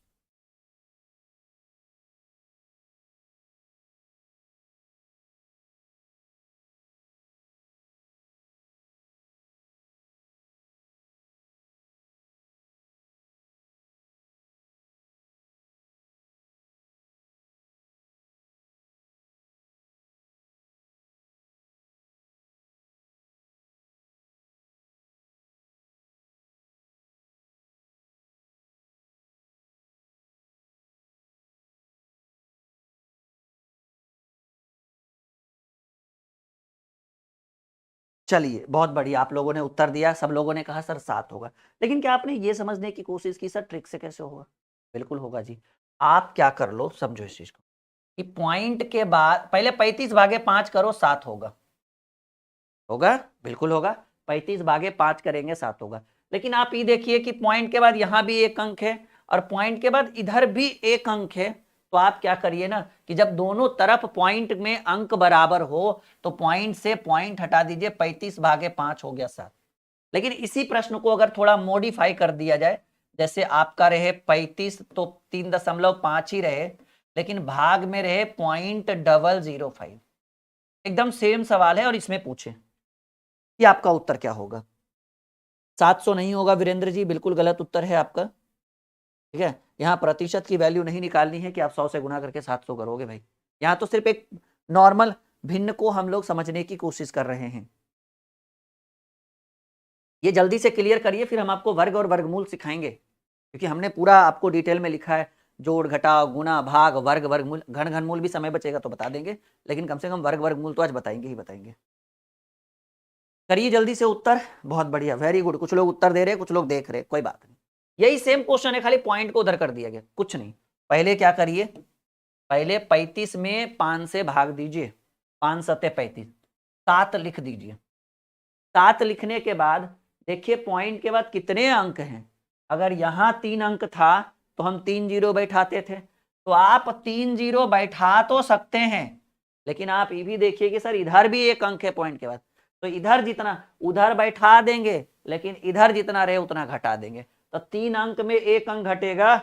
चलिए बहुत बढ़िया, आप लोगों ने उत्तर दिया। सब लोगों ने कहा सर 7 होगा, लेकिन क्या आपने ये समझने की कोशिश की सर ट्रिक से कैसे होगा? बिल्कुल होगा जी। आप क्या कर लो, समझो इस चीज को कि पॉइंट के बाद पहले 35 भागे 5 करो, 7 होगा। होगा, बिल्कुल होगा। 35 भागे 5 करेंगे 7 होगा। लेकिन आप ये देखिए कि पॉइंट के बाद यहां भी एक अंक है और पॉइंट के बाद इधर भी एक अंक है। तो आप क्या करिए ना कि जब दोनों तरफ पॉइंट में अंक बराबर हो तो पॉइंट से पॉइंट हटा दीजिए। 35 भागे 5 हो गया 7। लेकिन इसी प्रश्न को अगर थोड़ा मॉडिफाई कर दिया जाए, जैसे आपका रहे 35 तो 3.5 ही रहे, लेकिन भाग में रहे 0.005। एकदम सेम सवाल है और इसमें पूछे कि आपका उत्तर क्या होगा? 700 नहीं होगा वीरेंद्र जी, बिल्कुल गलत उत्तर है आपका। ठीक है, यहाँ प्रतिशत की वैल्यू नहीं निकालनी है कि आप 100 से गुना करके 700 करोगे भाई। यहाँ तो सिर्फ एक नॉर्मल भिन्न को हम लोग समझने की कोशिश कर रहे हैं। ये जल्दी से क्लियर करिए, फिर हम आपको वर्ग और वर्गमूल सिखाएंगे, क्योंकि हमने पूरा आपको डिटेल में लिखा है। जोड़ घटाव गुणा भाग वर्ग वर्गमूल, घन घनमूल भी समय बचेगा तो बता देंगे, लेकिन कम से कम वर्ग वर्गमूल तो आज बताएंगे ही बताएंगे। करिए जल्दी से उत्तर। बहुत बढ़िया, वेरी गुड। कुछ लोग उत्तर दे रहे हैं, कुछ लोग देख रहे हैं, कोई बात नहीं। यही सेम क्वेश्चन है, खाली पॉइंट को उधर कर दिया गया, कुछ नहीं। पहले क्या करिए, पहले 35 में 5 से भाग दीजिए, 5 सत्ते 35, 7 लिख दीजिए। 7 लिखने के बाद देखिए पॉइंट के बाद कितने अंक हैं। अगर यहाँ 3 अंक था तो हम 3 जीरो बैठाते थे, तो आप 3 जीरो बैठा तो सकते हैं, लेकिन आप ये भी देखिए कि सर इधर भी एक अंक है पॉइंट के बाद, तो इधर जितना उधर बैठा देंगे, लेकिन इधर जितना रहे उतना घटा देंगे। तो 3 अंक में एक अंक घटेगा,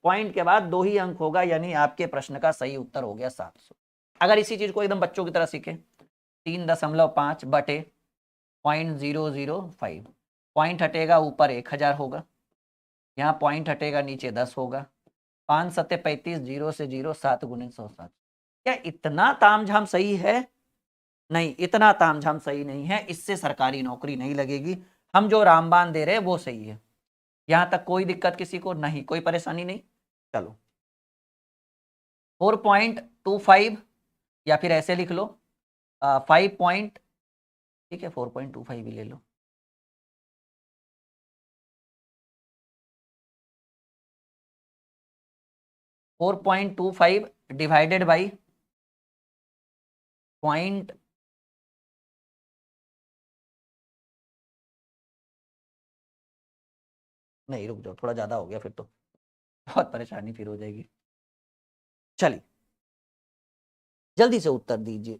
पॉइंट के बाद 2 ही अंक होगा, यानी आपके प्रश्न का सही उत्तर हो गया 700। अगर इसी चीज को एकदम बच्चों की तरह सीखे, 3.5 बटे 0.005, पॉइंट हटेगा ऊपर 1000 होगा, यहाँ पॉइंट हटेगा नीचे 10 होगा, 5 सत्ते 35, 0 से 0, 7 गुने 107। क्या इतना तामझाम सही है? नहीं, इतना तामझाम सही नहीं है, इससे सरकारी नौकरी नहीं लगेगी। हम जो रामबाण दे रहे हैं वो सही है। यहां तक कोई दिक्कत किसी को नहीं, कोई परेशानी नहीं। चलो 4.25 या फिर ऐसे लिख लो 5 पॉइंट, ठीक है 4.25 भी ले लो। .25 डिवाइडेड बाई पॉइंट, नहीं रुक जाओ, थोड़ा ज्यादा हो गया फिर तो, बहुत परेशानी फिर हो जाएगी। चलिए जल्दी से उत्तर दीजिए।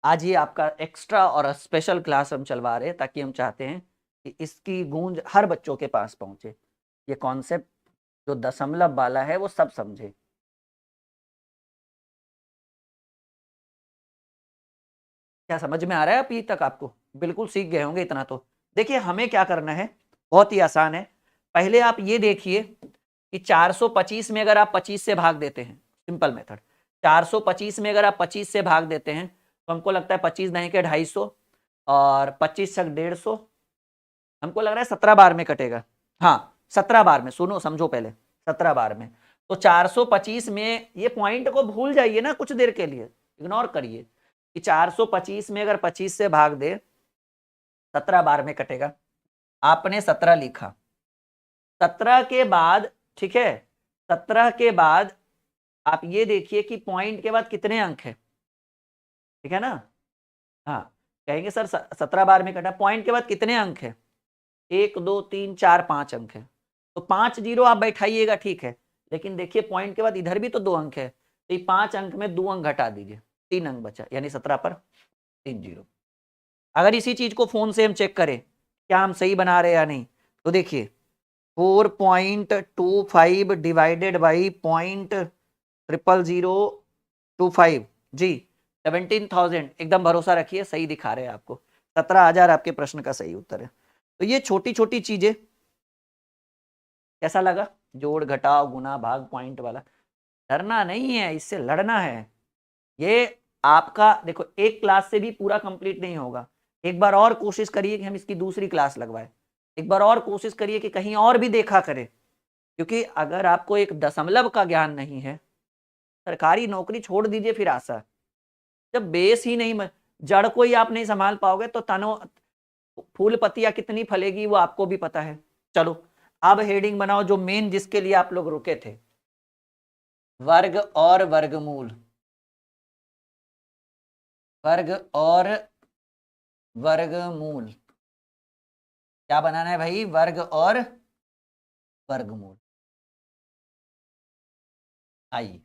आज ये आपका एक्स्ट्रा और स्पेशल क्लास हम चलवा रहे हैं ताकि हम चाहते हैं कि इसकी गूंज हर बच्चों के पास पहुंचे, ये कॉन्सेप्ट जो दशमलव वाला है वो सब समझे। क्या समझ में आ रहा है अभी तक आपको? बिल्कुल सीख गए होंगे इतना तो। देखिए हमें क्या करना है, बहुत ही आसान है। पहले आप ये देखिए कि 425 में अगर आप 25 से भाग देते हैं, सिंपल मेथड, 425 में अगर आप 25 से भाग देते हैं तो हमको लगता है 25 नहीं के 250 और 25 तक 150, हमको लग रहा है 17 बार में कटेगा। हाँ 17 बार में, सुनो समझो पहले, 17 बार में। तो 425 में, ये पॉइंट को भूल जाइए ना कुछ देर के लिए, इग्नोर करिए कि 425 में अगर 25 से भाग दे 17 बार में कटेगा। आपने 17 लिखा, 17 के बाद, ठीक है 17 के बाद आप ये देखिए कि पॉइंट के बाद कितने अंक है, ठीक है ना। हाँ कहेंगे सर 17 बार में कटा, पॉइंट के बाद कितने अंक है, 1 2 3 4 5 अंक है। तो 5 जीरो आप बैठाइएगा, ठीक है, लेकिन देखिए पॉइंट के बाद इधर भी तो 2 अंक है, तो ये 5 अंक में 2 अंक घटा दीजिए, 3 अंक बचा, यानी 17 पर 3 जीरो। अगर इसी चीज को फोन से हम चेक करें क्या हम सही बना रहे हैं या नहीं, तो देखिए 4.25 डिवाइडेड बाई 0.00025 जी 17,000, एकदम भरोसा रखिए सही दिखा रहे हैं आपको, 17,000 आपके प्रश्न का सही उत्तर है। तो ये छोटी छोटी चीजें कैसा लगा, जोड़ घटाव गुना भाग पॉइंट वाला, डरना नहीं है, इससे लड़ना है। ये आपका देखो एक क्लास से भी पूरा कंप्लीट नहीं होगा, एक बार और कोशिश करिए कि हम इसकी दूसरी क्लास लगवाए, एक बार और कोशिश करिए कि कहीं और भी देखा करें, क्योंकि अगर आपको एक दशमलव का ज्ञान नहीं है, सरकारी नौकरी छोड़ दीजिए फिर आशा, जब बेस ही नहीं, जड़ को ही आप नहीं संभाल पाओगे तो तनो फूल पत्तियां कितनी फलेगी वो आपको भी पता है। चलो अब हेडिंग बनाओ जो मेन जिसके लिए आप लोग रुके थे, वर्ग और वर्गमूल, वर्ग और वर्गमूल, क्या बनाना है भाई, वर्ग और वर्गमूल। आइए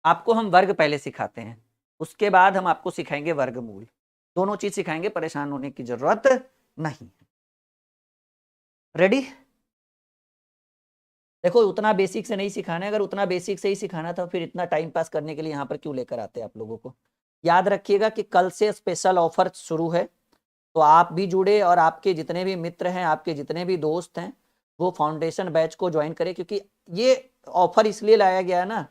आपको हम वर्ग पहले सिखाते हैं, उसके बाद हम आपको सिखाएंगे वर्गमूल, दोनों चीज सिखाएंगे, परेशान होने की जरूरत नहीं। रेडी? देखो उतना बेसिक से नहीं सिखाना है, अगर उतना बेसिक से ही सिखाना था फिर इतना टाइम पास करने के लिए यहाँ पर क्यों लेकर आते हैं आप लोगों को। याद रखिएगा कि कल से स्पेशल ऑफर शुरू है, तो आप भी जुड़े और आपके जितने भी मित्र हैं, आपके जितने भी दोस्त हैं, वो फाउंडेशन बैच को ज्वाइन करें, क्योंकि ये ऑफर इसलिए लाया गया है ना,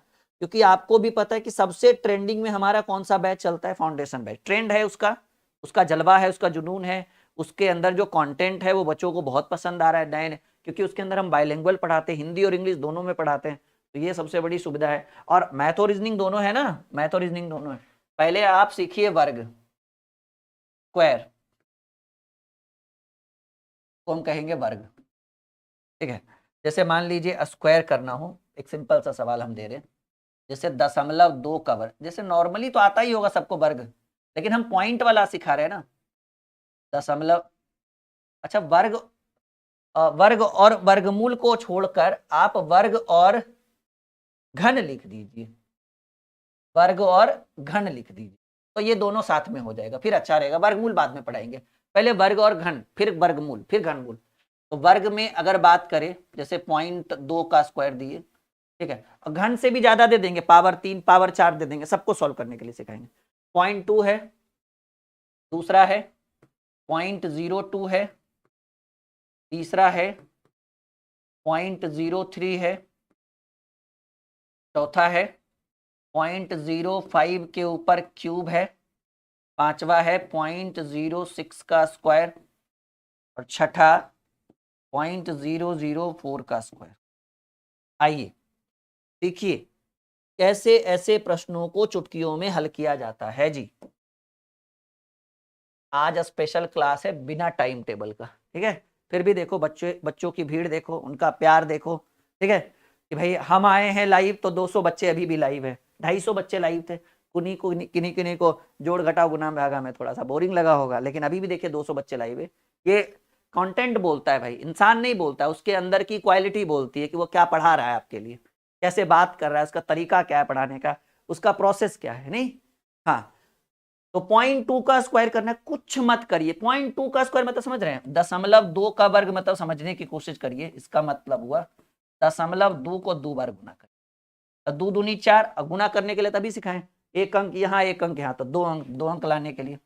क्योंकि आपको भी पता है कि सबसे ट्रेंडिंग में हमारा कौन सा बैच चलता है, फाउंडेशन बैच। ट्रेंड है उसका, उसका जलवा है, उसका जुनून है, उसके अंदर जो कंटेंट है वो बच्चों को बहुत पसंद आ रहा है नए, क्योंकि उसके अंदर हम बाइलिंगुअल पढ़ाते हैं, हिंदी और इंग्लिश दोनों में पढ़ाते हैं, तो ये सबसे बड़ी सुविधा है। और मैथ और रीजनिंग दोनों है ना, मैथ और रीजनिंग दोनों है। पहले आप सीखिए वर्ग, स्क्वायर को हम कहेंगे वर्ग, ठीक है। जैसे मान लीजिए स्क्वायर करना हो, एक सिंपल सा सवाल हम दे रहे हैं, जैसे 0.2 का वर्ग, जैसे नॉर्मली तो आता ही होगा सबको वर्ग, लेकिन हम पॉइंट वाला सिखा रहे हैं ना, दशमलव। अच्छा वर्ग और वर्गमूल को छोड़कर आप वर्ग और घन लिख दीजिए, वर्ग और घन लिख दीजिए, तो ये दोनों साथ में हो जाएगा, फिर अच्छा रहेगा। वर्गमूल बाद में पढ़ाएंगे, पहले वर्ग और घन, फिर वर्गमूल, फिर घनमूल। तो वर्ग में अगर बात करें जैसे 0.2 का स्क्वायर दिए, ठीक है, और घन से भी ज्यादा दे देंगे, पावर 3 पावर 4 दे देंगे, सबको सॉल्व करने के लिए सिखाएंगे। 0.2 है, दूसरा है 0.02 है, तीसरा है 0.03 है, चौथा है 0.05 के ऊपर क्यूब है, पांचवा है 0.06 का स्क्वायर, और छठा 0.004 का स्क्वायर। आइए देखिए कैसे ऐसे प्रश्नों को चुटकियों में हल किया जाता है जी। आज स्पेशल क्लास है बिना टाइम टेबल का, ठीक है। फिर भी देखो बच्चों की भीड़ देखो, उनका प्यार देखो, ठीक है, कि भाई हम आए हैं लाइव तो 200 बच्चे अभी भी लाइव है, 250 बच्चे लाइव थे। किन्हीं को जोड़ घटाव गुना भागा में थोड़ा सा बोरिंग लगा होगा, लेकिन अभी भी देखिए 200 बच्चे लाइव है। ये कंटेंट बोलता है भाई, इंसान नहीं बोलता है, उसके अंदर की क्वालिटी बोलती है कि वो क्या पढ़ा रहा है आपके लिए, कैसे बात कर रहा है, उसका तरीका क्या है पढ़ाने का, उसका प्रोसेस क्या है। नहीं, हाँ, तो 0.2 का स्क्वायर करना है, कुछ मत करिए। 0.2 का स्क्वायर मतलब समझ रहे हैं, 0.2 का वर्ग मतलब समझने की कोशिश करिए। इसका मतलब हुआ 0.2 को 2 बार गुना करें, तो 2 दूनी 4, गुना करने के लिए तभी सिखाएं, एक अंक यहाँ एक अंक यहाँ, तो 2 अंक लाने के लिए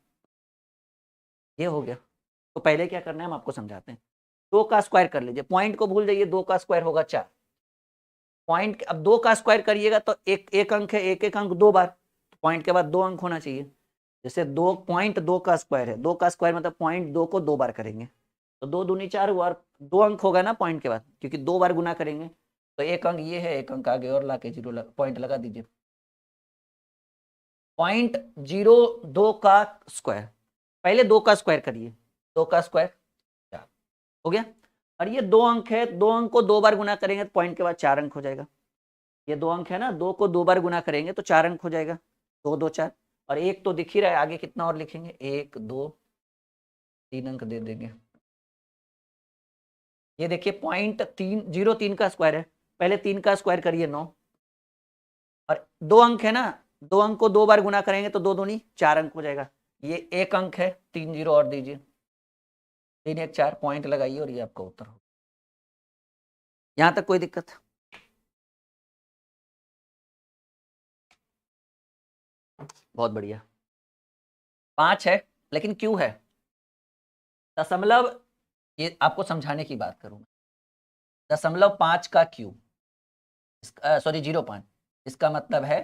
ये हो गया। तो पहले क्या करना है हम आपको समझाते हैं। 2 का स्क्वायर कर लीजिए, पॉइंट को भूल जाइए, 2 का स्क्वायर होगा 4 पॉइंट। अब 2 का स्क्वायर करिएगा तो एक अंक है, एक अंक 2 बार, पॉइंट के बाद 2 अंक होना चाहिए। जैसे 2.2 का स्क्वायर है, 2 का स्क्वायर मतलब 0.2 को 2 बार करेंगे, तो 2 दूनी 4 हुआ, और 2 अंक होगा ना पॉइंट के बाद, क्योंकि 2 बार गुना करेंगे। तो एक अंक ये है, एक अंक आगे और लाके 0 पॉइंट लगा दीजिए। 0.02 का स्क्वायर, पहले 2 का स्क्वायर करिए, 2 का स्क्वायर 4 हो गया। और ये 2 अंक है, 2 अंक को 2 बार गुना करेंगे तो पॉइंट के बाद 4 अंक हो जाएगा। ये 2 अंक है ना, 2 को 2 बार गुना करेंगे तो 4 अंक हो जाएगा, 2 2 4, और एक तो दिख ही रहा है, आगे कितना और लिखेंगे, 1 2 3 अंक दे देंगे। ये देखिए 0.03 का स्क्वायर है, पहले 3 का स्क्वायर करिए 9, और 2 अंक है ना, 2 अंक को 2 बार गुना करेंगे तो 2 दूनी 4 अंक हो जाएगा। ये एक अंक है, 3 0 और दीजिए, 3 1 4 पॉइंट लगाइए, और ये आपका उत्तर हो। यहां तक कोई दिक्कत? बहुत बढ़िया। 5 है, लेकिन क्यों है दशमलव, ये आपको समझाने की बात करूं, 0.5 का क्यूब, सॉरी 0.5, इसका मतलब है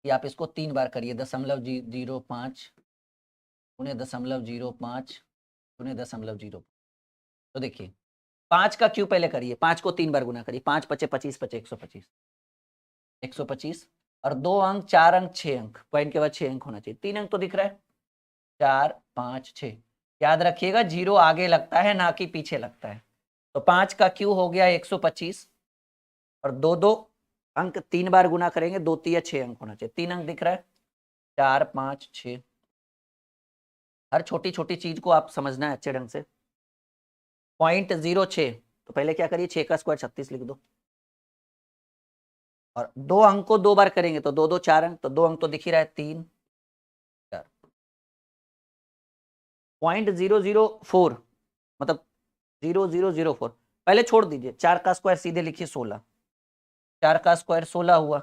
कि आप इसको 3 बार करिए, 0.05 उन्हें 0.05 उन्हें 0.05। तो देखिए 5 का क्यूब पहले करिए, 5 को 3 बार गुना करिए, 5 पचे 25 पचे 125, 125, और 2 अंक 4 अंक 6 अंक, पॉइंट के बाद 6 अंक होना चाहिए, 3 अंक तो दिख रहा है, 4 5 6। याद रखिएगा 0 आगे लगता है ना कि पीछे लगता है। तो 5 का क्यू हो गया 125, और 2 2 अंक 3 बार गुना करेंगे, 2 3 6 अंक होना चाहिए, 3 अंक दिख रहा है, 4 5 6। हर छोटी छोटी चीज को आप समझना है अच्छे ढंग से। 0.06, तो पहले क्या करिए, 6 का स्क्वायर 36 लिख दो, और 2 अंक को 2 बार करेंगे तो 2 2 4 अंक, तो 2 अंक तो दिख ही रहा है, 3 4। 0.004 मतलब 0004, पहले छोड़ दीजिए, 4 का स्क्वायर सीधे लिखिए 16, 4 का स्क्वायर 16 हुआ,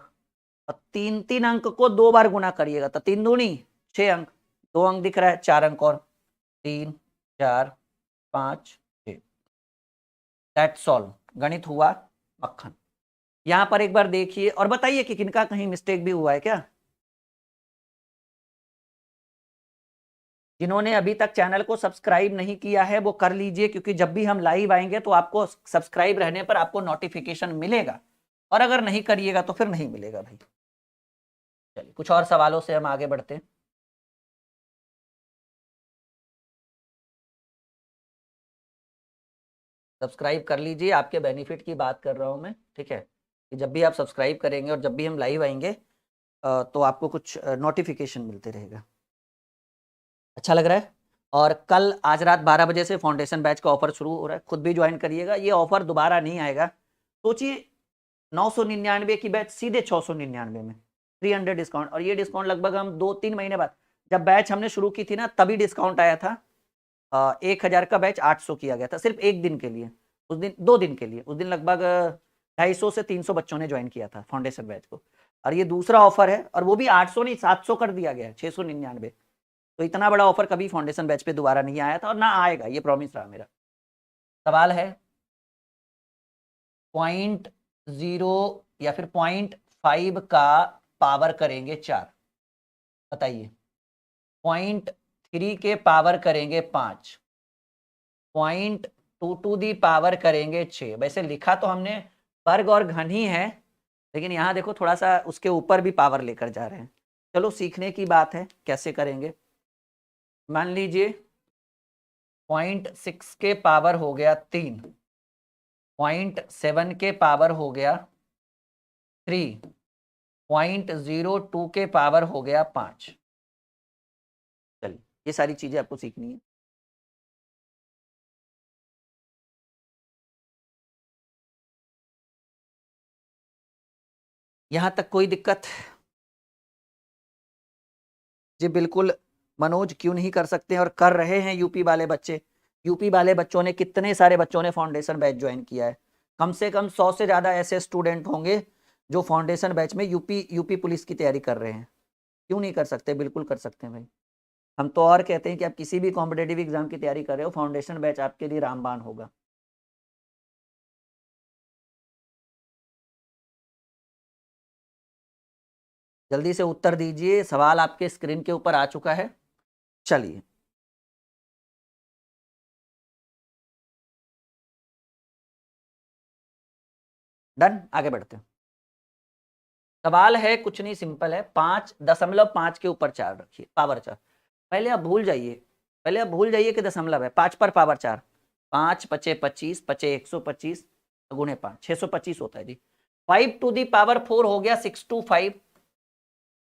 और 3 3 अंक को 2 बार गुना करिएगा तो 3 दूनी 6 अंक, 2 अंक दिख रहा है, 4 अंक और 3 4 5 6। दैट्स ऑल, गणित हुआ मक्खन। यहां पर एक बार देखिए और बताइए कि किनका कहीं मिस्टेक भी हुआ है क्या। जिन्होंने अभी तक चैनल को सब्सक्राइब नहीं किया है वो कर लीजिए, क्योंकि जब भी हम लाइव आएंगे तो आपको सब्सक्राइब रहने पर आपको नोटिफिकेशन मिलेगा, और अगर नहीं करिएगा तो फिर नहीं मिलेगा भाई। चलिए कुछ और सवालों से हम आगे बढ़ते हैं। सब्सक्राइब कर लीजिए, आपके बेनिफिट की बात कर रहा हूं मैं, ठीक है, कि जब भी आप सब्सक्राइब करेंगे और जब भी हम लाइव आएंगे तो आपको कुछ नोटिफिकेशन मिलते रहेगा। अच्छा लग रहा है। और कल आज रात 12 बजे से फाउंडेशन बैच का ऑफर शुरू हो रहा है, खुद भी ज्वाइन करिएगा, ये ऑफर दोबारा नहीं आएगा। सोचिए 999 की बैच सीधे 699 में, 300 डिस्काउंट, और ये डिस्काउंट लगभग हम 2-3 महीने बाद, जब बैच हमने शुरू की थी ना तभी डिस्काउंट आया था, 1000 का बैच 800 किया गया था सिर्फ एक दिन के लिए, उस दिन 2 दिन के लिए। उस दिन लगभग 250 से 300 बच्चों ने ज्वाइन किया था फाउंडेशन बैच को। और ये दूसरा ऑफर है, और वो भी 800 नहीं 700 कर दिया गया है, 699। तो इतना बड़ा ऑफर कभी फाउंडेशन बैच पे दोबारा नहीं आया था और ना आएगा, ये प्रॉमिस रहा मेरा। सवाल है 0.0 या फिर 0.5 का पावर करेंगे 4, बताइए। 0.3 के पावर करेंगे 5, 0.2 टू दी पावर करेंगे 6। वैसे लिखा तो हमने वर्ग और घन ही है, लेकिन यहाँ देखो थोड़ा सा उसके ऊपर भी पावर लेकर जा रहे हैं। चलो सीखने की बात है, कैसे करेंगे। मान लीजिए 0.6 के पावर हो गया 3, 0.7 के पावर हो गया 3, 0.02 के पावर हो गया 5। चलिए ये सारी चीजें आपको सीखनी है। यहां तक कोई दिक्कत? जी बिल्कुल। मनोज क्यों नहीं कर सकते और कर रहे हैं यूपी वाले बच्चे। यूपी वाले बच्चों ने, कितने सारे बच्चों ने फाउंडेशन बैच ज्वाइन किया है। कम से कम 100 से ज्यादा ऐसे स्टूडेंट होंगे जो फाउंडेशन बैच में यूपी पुलिस की तैयारी कर रहे हैं। क्यों नहीं कर सकते, बिल्कुल कर सकते हैं भाई। हम तो और कहते हैं कि आप किसी भी कॉम्पिटेटिव एग्जाम की तैयारी कर रहे हो, फाउंडेशन बैच आपके लिए रामबाण होगा। जल्दी से उत्तर दीजिए, सवाल आपके स्क्रीन के ऊपर आ चुका है। चलिए डन, आगे बढ़ते हैं। सवाल है कुछ नहीं, सिंपल है। 5.5 के ऊपर 4 रखिए, पावर 4। पहले आप भूल जाइए, पहले आप भूल जाइए कि दशमलव है। 5 पर पावर 4, 5 पचे 25, पचे 125 गुणे 5, 625 होता है जी। 5 टू दी पावर 4 हो गया 625,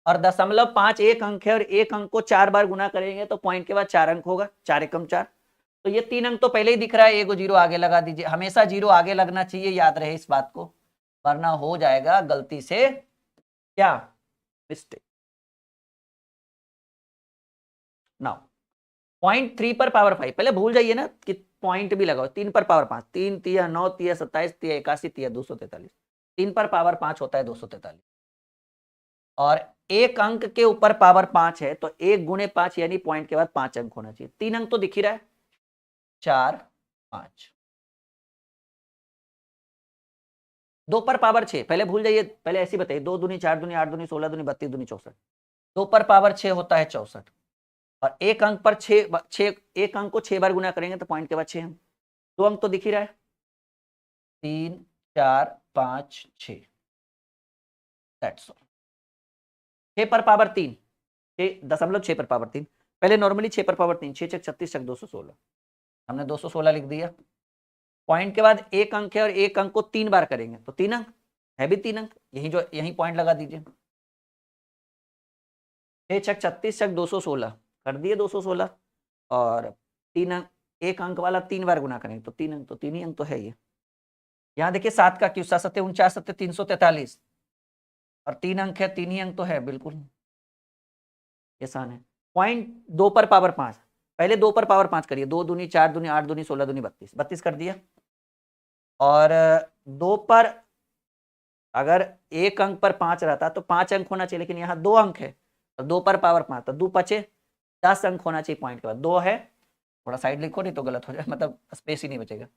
और 0.5 एक अंक है, और एक अंक को 4 बार गुना करेंगे तो पॉइंट के बाद 4 अंक होगा, 4 एकम 4। तो ये 3 अंक तो पहले ही दिख रहा है, एगो जीरो आगे लगा दीजिए। हमेशा जीरो आगे लगना चाहिए, याद रहे इस बात को, वरना हो जाएगा गलती से क्या, मिस्टेक। नाउ 0.3 पर पावर 5, पहले भूल जाइए ना कि पॉइंट भी लगाओ। 3 पर पावर 5, 3 तिया 9 तिया 27 तिया 81 तिया 243, 3 पर पावर 5 होता है 243। और एक अंक के ऊपर पावर 5 है तो 1 गुणे 5 यानी पॉइंट के बाद 5 अंक होना चाहिए। 3 अंक तो दिख ही रहा है, 4 5। 2 पर पावर 6, पहले भूल जाइए, पहले ऐसी बताइए। 2 दूनी 4 दूनी 8 दूनी 16 दूनी 32 दूनी 64। 2 पर पावर 6 होता है 64, और एक अंक पर 6, एक अंक को 6 बार गुना करेंगे तो पॉइंट के बाद 6 अंक। 2 अंक तो दिख ही रहा है, 3 4 5 6। That's all. 6 पर पावर 3, 6.6 पर पावर 3। पहले नॉर्मली 6 पर पावर 3, 6 छक 36 छक 216, हमने 216 लिख दिया। पॉइंट के बाद एक अंक है, और एक अंक को 3 बार करेंगे तो 3 अंक है, भी 3 अंक, यही पॉइंट लगा दीजिए। 6 छक 36 छक 216 कर दिए 216, और 3 अंक, एक अंक वाला 3 बार गुना करेंगे तो 3 अंक, तो 3 ही अंक तो है ये। यहाँ देखिए 7 का क्यों, 7 सत्ते 49 सत्ते 343, और 3 अंक है, 3 ही अंक तो है, बिल्कुल आसान है। 0.2 पर पावर 5, पहले 2 पर पावर 5 करिए। 2 दूनी 4 दूनी 8 दूनी 16 दूनी 32, 32 कर दिया। और 2 पर अगर एक अंक पर 5 रहता तो 5 अंक होना चाहिए, लेकिन यहाँ 2 अंक है, तो 2 पर पावर 5 तो 2 पचे 10 अंक होना चाहिए। पॉइंट के बाद 2 है, थोड़ा साइड लिखो नहीं तो गलत हो जाए, मतलब स्पेस ही नहीं बचेगा।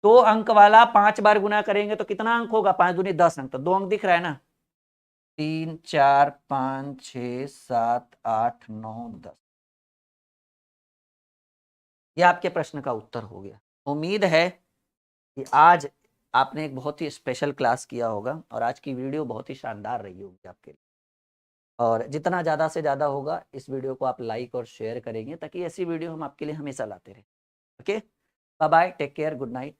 2 अंक वाला 5 बार गुना करेंगे तो कितना अंक होगा, 5 दूनी 10 अंक, तो 2 अंक दिख रहा है ना। 3 4 5 6 7 8 9 10, ये आपके प्रश्न का उत्तर हो गया। उम्मीद है कि आज आपने एक बहुत ही स्पेशल क्लास किया होगा, और आज की वीडियो बहुत ही शानदार रही होगी आपके लिए। और जितना ज़्यादा से ज़्यादा होगा इस वीडियो को आप लाइक और शेयर करेंगे, ताकि ऐसी वीडियो हम आपके लिए हमेशा लाते रहें। Okay, bye bye, take care, good night.